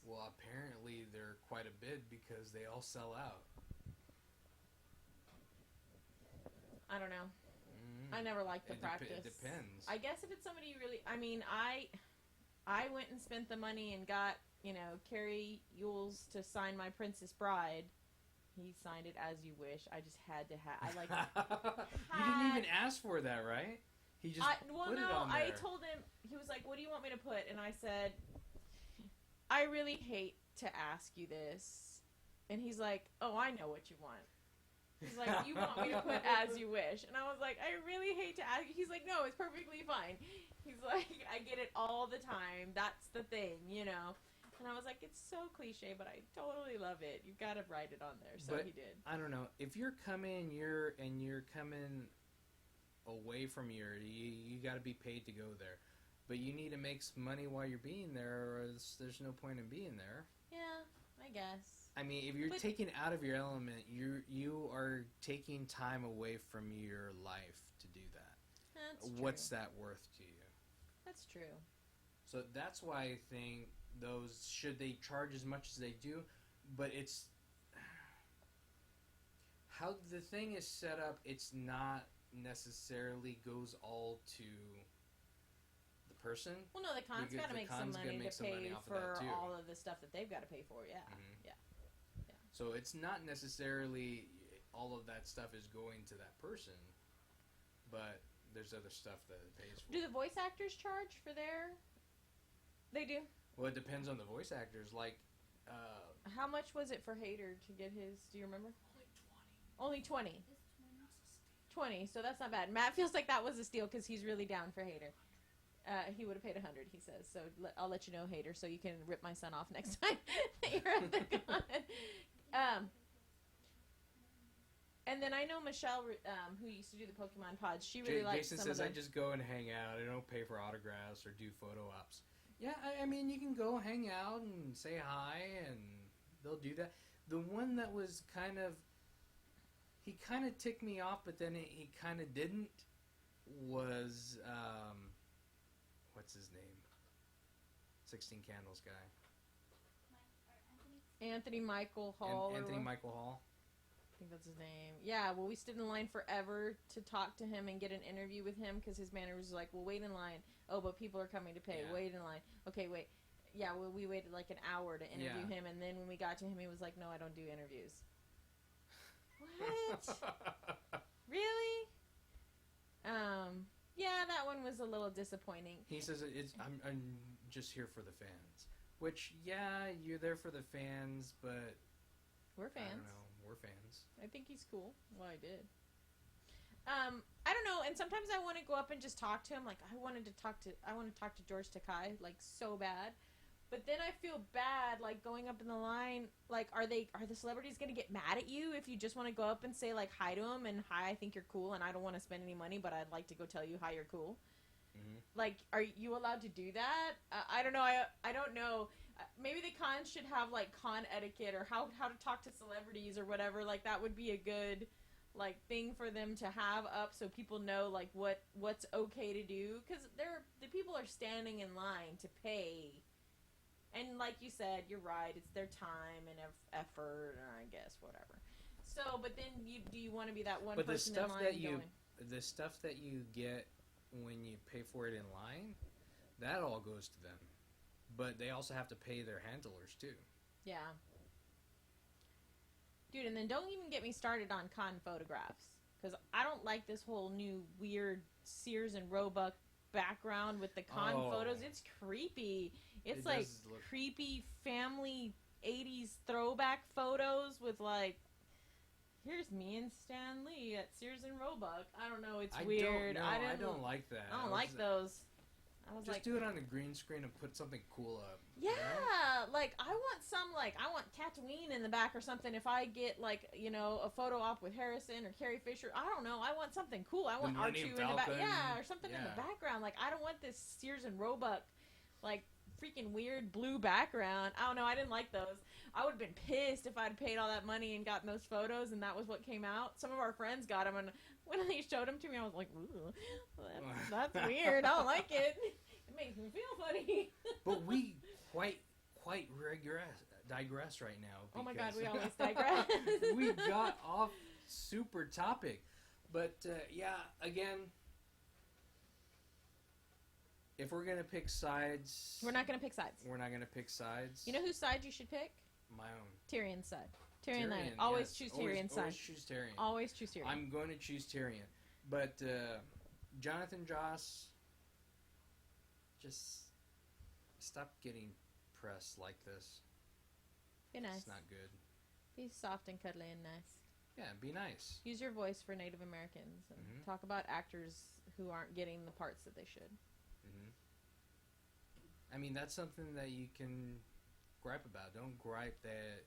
Well, apparently they're quite a bit because they all sell out. I don't know. I never liked the practice. It depends. I guess if it's somebody you really, I mean, I went and spent the money and got, Carrie Yules to sign my Princess Bride. He signed it as you wish. I just had to have. You didn't even ask for that, right? He just put it on there. I told him. He was like, "What do you want me to put?" And I said, "I really hate to ask you this." And he's like, "Oh, I know what you want." He's like, "You want me to put as you wish?" And I was like, "I really hate to ask you." He's like, "No, it's perfectly fine." He's like, "I get it all the time. That's the thing, And I was like, it's so cliche, but I totally love it. You've got to write it on there. So but he did. I don't know. If you're coming, you're coming away from you got to be paid to go there. But you need to make some money while you're being there, or there's no point in being there. Yeah, I guess. I mean, if you're taken out of your element, you are taking time away from your life to do that. That's true. What's that worth to you? That's true. So that's why I think those, should they charge as much as they do, but it's how the thing is set up. It's not necessarily goes all to the person. Well, no, the con's got to make some money to pay for all of the stuff that they've got to pay for. Yeah, yeah. So it's not necessarily all of that stuff is going to that person, but there's other stuff that it pays for. Do the voice actors charge for their? They do. Well, it depends on the voice actors. Like, how much was it for Hader to get his? Do you remember? Only 20. 20. So that's not bad. Matt feels like that was a steal because he's really down for Hader. He would have paid 100. He says. So I'll let you know, Hader, so you can rip my son off next time that you're at the con. And then I know Michelle, who used to do the Pokemon pods. She really likes Jason some says, of them. I just go and hang out. I don't pay for autographs or do photo ops. Yeah, I mean, you can go hang out and say hi, and they'll do that. The one that was he kind of ticked me off, but then he kind of didn't, was, what's his name? 16 Candles guy. Anthony Michael Hall. Anthony Michael Hall. I think that's his name. Yeah, well, we stood in line forever to talk to him and get an interview with him because his manager was like, well, wait in line. Oh, but people are coming to pay. Yeah. Wait in line. Okay, wait. Yeah, well, we waited like an hour to interview him, and then when we got to him, he was like, no, I don't do interviews. What? Really? Yeah, that one was a little disappointing. He says, I'm just here for the fans. Which, yeah, you're there for the fans, but... We're fans. I don't know. We're fans. I think he's cool. Well, I did. I don't know, and sometimes I want to go up and just talk to him. Like, I want to talk to George Takei, like, so bad. But then I feel bad, like, going up in the line. Like, are the celebrities going to get mad at you if you just want to go up and say, like, hi to them and, hi, I think you're cool, and I don't want to spend any money, but I'd like to go tell you, hi, you're cool? Mm-hmm. Like, are you allowed to do that? I don't know. I don't know. Maybe the cons should have, like, con etiquette or how to talk to celebrities or whatever. Like, that would be a good, like, thing for them to have up so people know, like, what's okay to do. Because the people are standing in line to pay. And like you said, you're right. It's their time and effort, or I guess, whatever. So, but then do you want to be that one person in line the stuff that you get when you pay for it in line, that all goes to them. But they also have to pay their handlers, too. Yeah. Dude, and then don't even get me started on con photographs. Because I don't like this whole new weird Sears and Roebuck background with the con photos. It's creepy. It's like creepy family 80s throwback photos with, like... here's me and Stan Lee at Sears and Roebuck. I don't know. It's weird. I don't like that. I don't like those. I was just like, do it on the green screen and put something cool up. Yeah, you know? like I want Tatooine in the back or something. If I get like a photo op with Harrison or Carrie Fisher, I don't know. I want something cool. I want R2 in the back, or something in the background. Like I don't want this Sears and Roebuck, like freaking weird blue background. I don't know. I didn't like those. I would have been pissed if I'd paid all that money and gotten those photos and that was what came out. Some of our friends got them, and when they showed them to me, I was like, "Ooh, that's weird. I don't like it. It makes me feel funny." But we quite digress right now. Oh my God, we always digress. We got off super topic, but again, if we're gonna pick sides, we're not gonna pick sides. We're not gonna pick sides. You know whose side you should pick? My own. Tyrion's side. Tyrion. Always choose Tyrion's side. Always choose Tyrion. Always choose Tyrion. I'm going to choose Tyrion, but Jonathan Joss, just stop getting press like this. Be nice. It's not good. Be soft and cuddly and nice. Yeah, be nice. Use your voice for Native Americans and talk about actors who aren't getting the parts that they should. I mean, that's something that you can gripe about. Don't gripe that,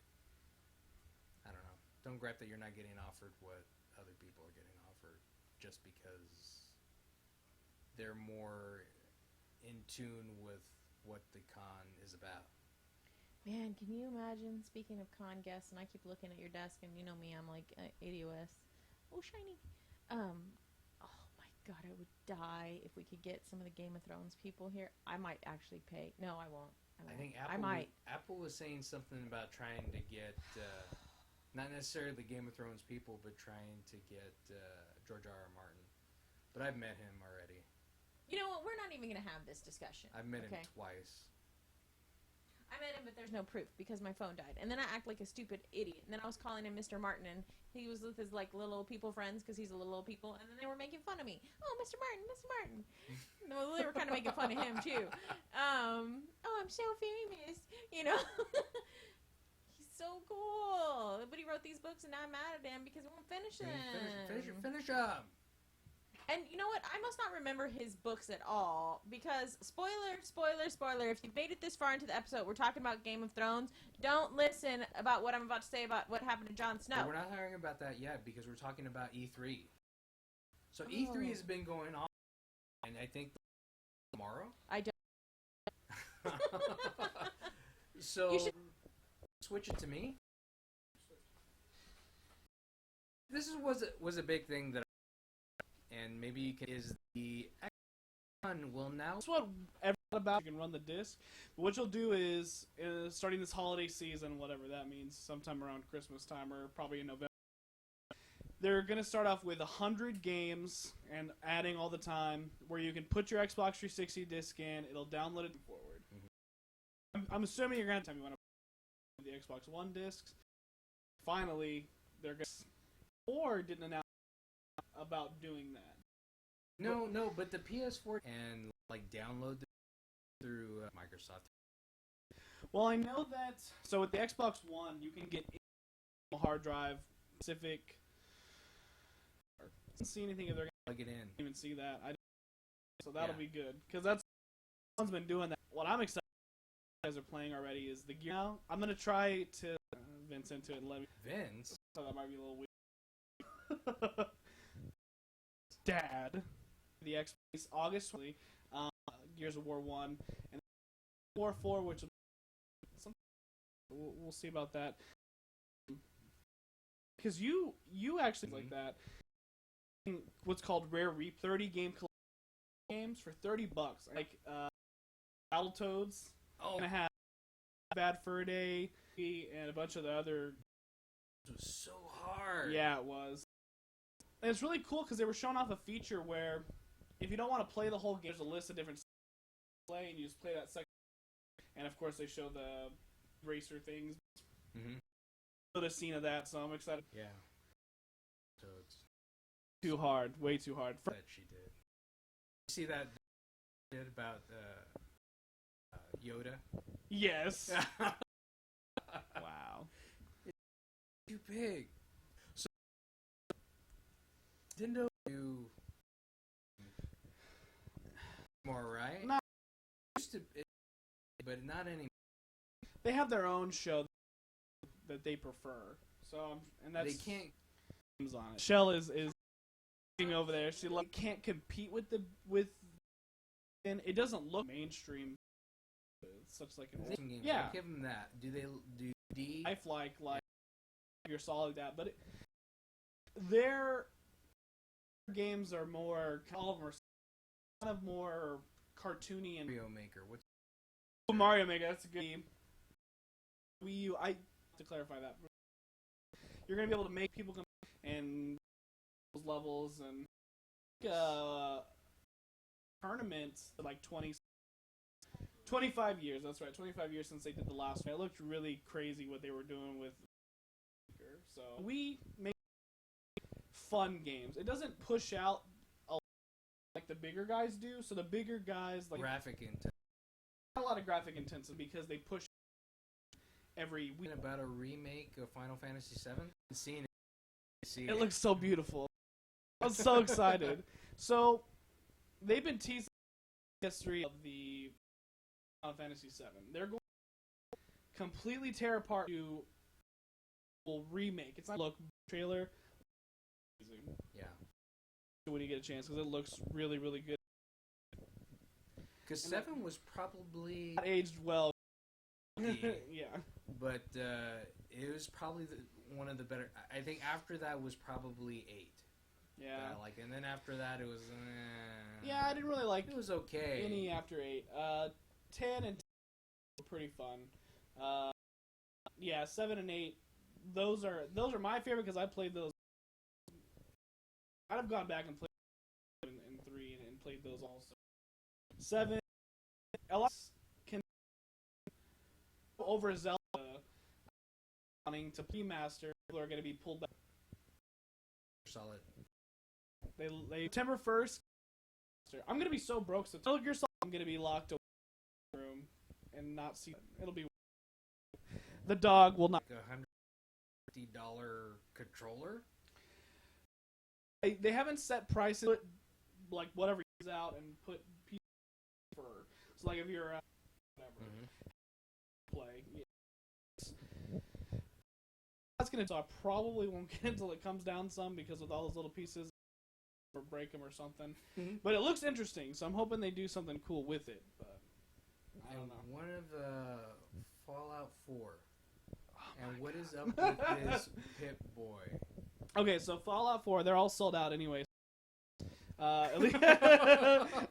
I don't know, don't gripe that you're not getting offered what other people are getting offered just because they're more in tune with what the con is about. Man, can you imagine, speaking of con guests, and I keep looking at your desk, and you know me, I'm like ADOS. Oh, shiny. Oh my God, I would die if we could get some of the Game of Thrones people here. I might actually pay. No, I won't. I think Apple was saying something about trying to get, not necessarily the Game of Thrones people, but trying to get George R.R. Martin. But I've met him already. You know what? We're not even going to have this discussion. I've met him twice. I met him, but there's no proof because my phone died. And then I act like a stupid idiot. And then I was calling him Mr. Martin, and he was with his like little people friends because he's a little people. And then they were making fun of me. Oh, Mr. Martin, Mr. Martin. No, they were kind of making fun of him too. Oh, I'm so famous. You know, he's so cool. But he wrote these books, and now I'm mad at him because we won't finish them. Finish them. And you know what? I must not remember his books at all because, spoiler, if you've made it this far into the episode, we're talking about Game of Thrones. Don't listen about what I'm about to say about what happened to Jon Snow. But we're not talking about that yet because we're talking about E3. So E3 has been going on, and I think tomorrow? I don't. So, you should switch it to me. This was a big thing that and maybe you can is the X1 will now. That's what everyone about. You can run the disc. But what you'll do is starting this holiday season, whatever that means, sometime around Christmas time or probably in November. They're gonna start off with 100 games and adding all the time, where you can put your Xbox 360 disc in. It'll download it forward. I'm assuming you're gonna tell me when the Xbox One discs. Finally, they're gonna or didn't announce about doing that. No, but the PS4 and like download through Microsoft. Well, I know that. So with the Xbox One, you can get a hard drive specific. I didn't see anything if they're gonna plug it in. I didn't even see that. So that'll be good because that's one's been doing that. What I'm excited you guys are playing already is the gear. Now I'm gonna try to Vince into it and let me. Vince. So that might be a little weird. Dad, the Xbox August 20, Gears of War 1, and War 4, which we'll see about that. Because you actually like that. What's called Rare Reap 30 game games for $30, like Battletoads. Oh, and I have Bad Fur Day and a bunch of the other. It was so hard. Yeah, it was. And it's really cool because they were showing off a feature where if you don't want to play the whole game, there's a list of different play, and you just play that second. And of course, they show the racer things. So the scene of that, so I'm excited. Yeah. So it's too hard, way too hard. That she did. You see that did about Yoda? Yes. Wow. It's too big. Nintendo do more, right? Not Used to, but not anymore. They have their own show that they prefer. So, and that's They can't. On it. Shell is over there. She can't compete with and it doesn't look mainstream. It's such like an Game. yeah. I'll give them that. Do they do D? Lifelike you're solid that, but their games are more all of them are kind of more cartoony and Mario Maker. What's Mario Maker? That's a good game. Wii U. I to clarify that. You're gonna be able to make people come and levels and tournaments for like 25 years. That's right, 25 years since they did the last one. It looked really crazy what they were doing with. So we make fun games. It doesn't push out like the bigger guys do. So the bigger guys like graphic intensive. Not a lot of graphic intensive because they push every week. About a remake of Final Fantasy VII. I've seen it. It looks so beautiful. I was so excited. So they've been teasing the history of the Final Fantasy VII. They're going to completely tear apart to remake. It's not a look trailer. Yeah. When you get a chance, because it looks really, really good. Because 7 was probably not aged well. Yeah. But it was probably one of the better. I think after that was probably 8. Yeah. And then after that it was. Yeah, I didn't really like. It was okay. Any after 8. 10 and 10 were pretty fun. Yeah, 7 and 8. Those are my favorite because I played those. I'd have gone back and played 7 and 3 and played those also. 7. LS can over Zelda wanting to remaster. People are going to be pulled back. Solid. They September 1st. I'm going to be so broke. So Metal Gear Solid, I'm going to be locked away in the room and not see. It'll be. The dog will not. Like $150 controller. They haven't set prices, like whatever is out and put for. So like if you're whatever play, that's gonna. So I probably won't get until it comes down some because with all those little pieces, or break them or something. But it looks interesting, so I'm hoping they do something cool with it. But I don't know. One of Fallout 4. And what is up with this Pip-Boy? Okay, so Fallout 4, they're all sold out anyway. At least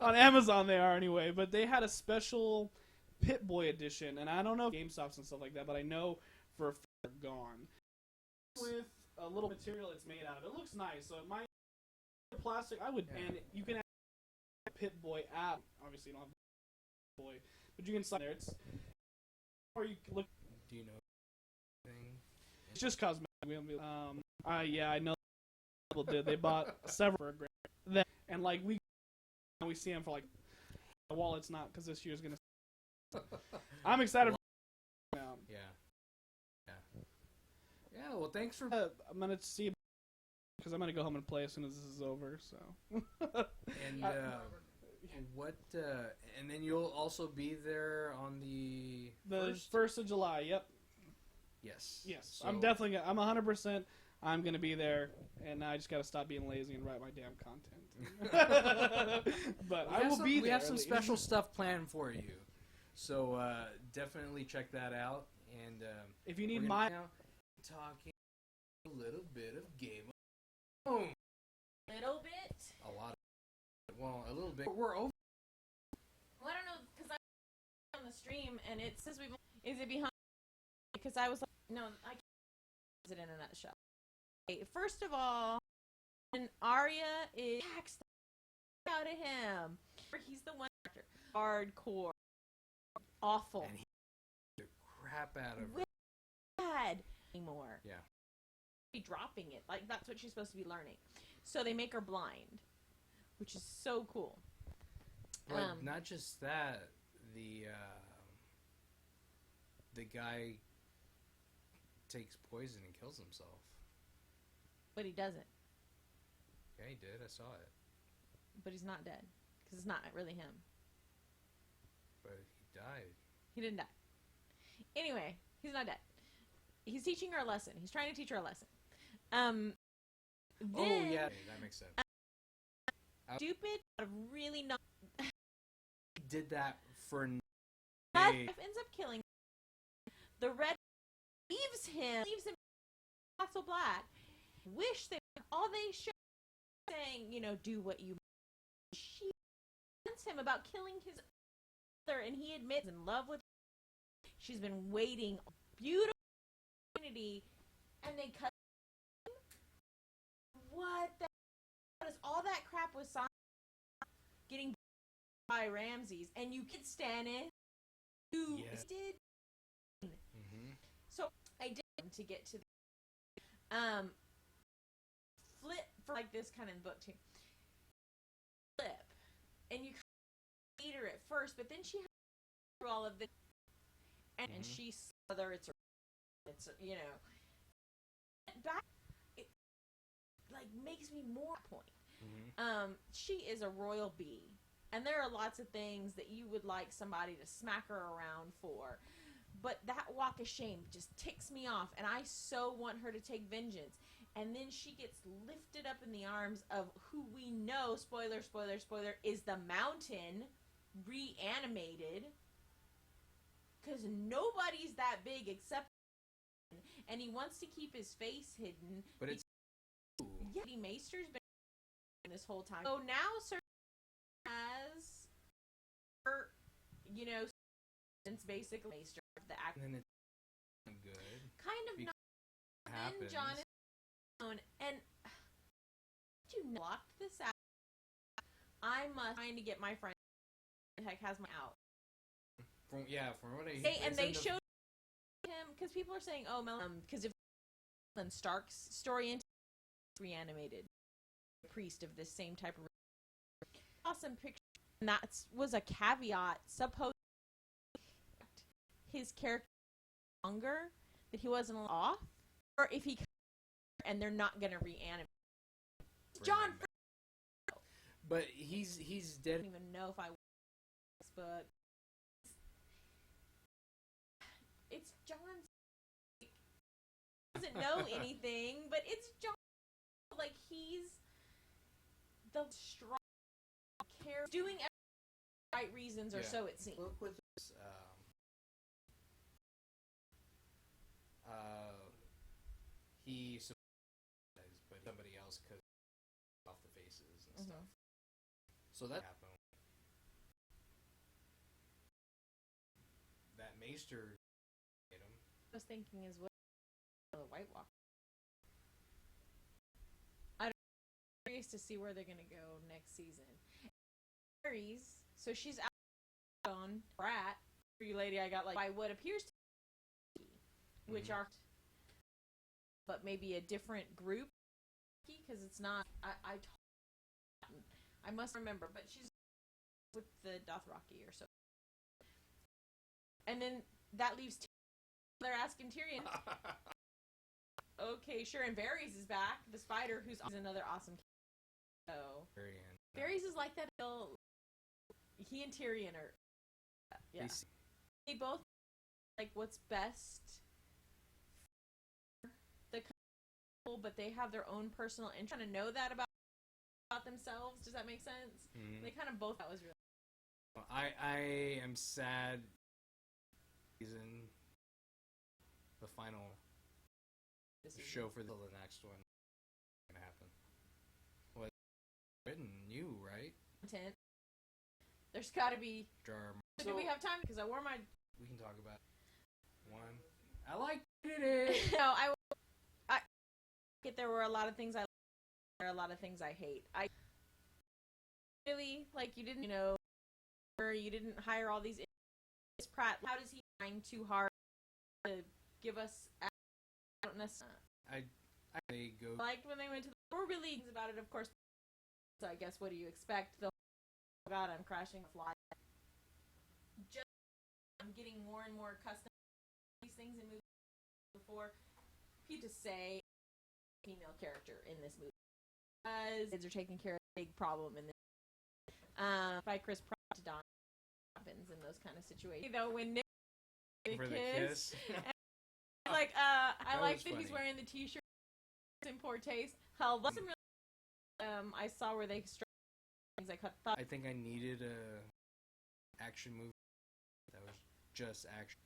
on Amazon they are anyway. But they had a special Pip-Boy edition, and I don't know if GameStops and stuff like that, but I know for a fact they're gone. With a little material it's made out of. It looks nice, so it might be plastic. I would, and you can have a Pip-Boy app. Obviously, you don't have Pip-Boy, but you can sign there. It's or you can look. Do you know? It's just cosmetic. Yeah, I know people did. They bought several for a $1,000. And like we see them for like a wallet's not because this year's gonna. I'm excited. Yeah. Well, thanks for. I'm gonna see because I'm gonna go home and play as soon as this is over. So. And what? And then you'll also be there on the 1st of July. Yep. Yes. So, I'm definitely. I'm 100%. I'm gonna be there, and I just gotta stop being lazy and write my damn content. But I will be there. We have some special stuff planned for you, so definitely check that out. And if you need talking a little bit of Game of Thrones. Little bit. A lot. A little bit. We're over. Well, I don't know because I on the stream and it says we've. Is it behind? Because I was like, no, I can't. Is it in a nutshell? Okay, first of all, and Arya is taxed out of him. He's the one hardcore, awful. And he the crap out of her. Bad anymore. Yeah. Be dropping it like that's what she's supposed to be learning. So they make her blind, which is so cool. Like not just that, the guy takes poison and kills himself. But he doesn't. Yeah. Yeah, he did. I saw it. But he's not dead. Because it's not really him. But he died. He didn't die. Anyway, he's not dead. He's teaching her a lesson. He's trying to teach her a lesson. Oh, yeah. That makes sense. Stupid, but really not. He did that for Ends up killing him. The red leaves him Castle Black. Wish they all they should saying, you know, do what you. She wants him about killing his mother, and he admits in love with. She's been waiting, beautiful opportunity, and they cut. What the? All that crap was getting by Ramses, and you could stand it. You did. Mm-hmm. So I did to get to flip for like this kind of book too. Flip, and you hate her at first, but then she has through all of this, and she whether it's you know back. It like makes me more point. She is a royal bee, and there are lots of things that you would like somebody to smack her around for, but that walk of shame just ticks me off, and I so want her to take vengeance. And then she gets lifted up in the arms of who we know, spoiler, is the Mountain, reanimated, because nobody's that big except him, and he wants to keep his face hidden. But it's Eddie Maester's been this whole time. So now Sir has her, you know, since basically Maester the act. And then it's good. Kind of not. Then John is alone, and you blocked this out. I must trying to get my friend. Heck, has my out. From what I hear. And they showed him because people are saying, "Oh, because if Stark's story into reanimated priest of this same type of awesome picture, and that was a caveat. Suppose his character longer that he wasn't off, or if he and they're not gonna reanimate John. But he's dead. I don't even know if I this book. It's John's. He doesn't know anything, but it's John. Like he's the strong care doing the right reasons, or so it seems. Look with this. He supplies, but somebody else because off the faces and stuff. So that happened. That Maester hit him. I was thinking as well. The White Walker. I'm curious to see where they're gonna go next season. Aries, so she's out on Brat. For you, lady, I got like by what appears to be, which are, but maybe a different group because it's not. I must remember, but she's with the Dothraki or so. And then that leaves. They're asking Tyrion. Okay, sure. And Varys is back. The spider, who's another awesome. Oh, Varys is like that. He and Tyrion are. Yeah. They both like what's best. The couple, but they have their own personal interest. Kind of know that about themselves. Does that make sense? They kind of both. That was really. I am sad. Season. The final show for the next one gonna happen. What written you right? Content. There's got to be. So do we have time? Because I wore my. We can talk about one. I liked it. No, I. There were a lot of things I. There are a lot of things I hate. I really like you didn't or you didn't hire all these. Pratt. How does he trying too hard to give us? I don't necessarily. I go. Liked when they went to the. We're really about it, of course. So I guess what do you expect? Oh God, I'm crashing a fly. Just I'm getting more and more accustomed to these things in movies before. You to say female character in this movie. kids are taking care of a big problem in this. By Chris Pratt to Don happens in those kind of situations. You know, when Nick For the kiss. like, I like that funny. he's wearing the t-shirt in poor taste. Hell, that's some really, I saw where they struck things I thought. I think I needed a action movie that was just action.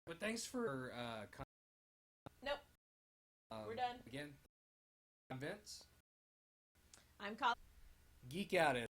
But thanks for Nope. We're done. Again, I'm Vince. I'm Colin. Geek out it.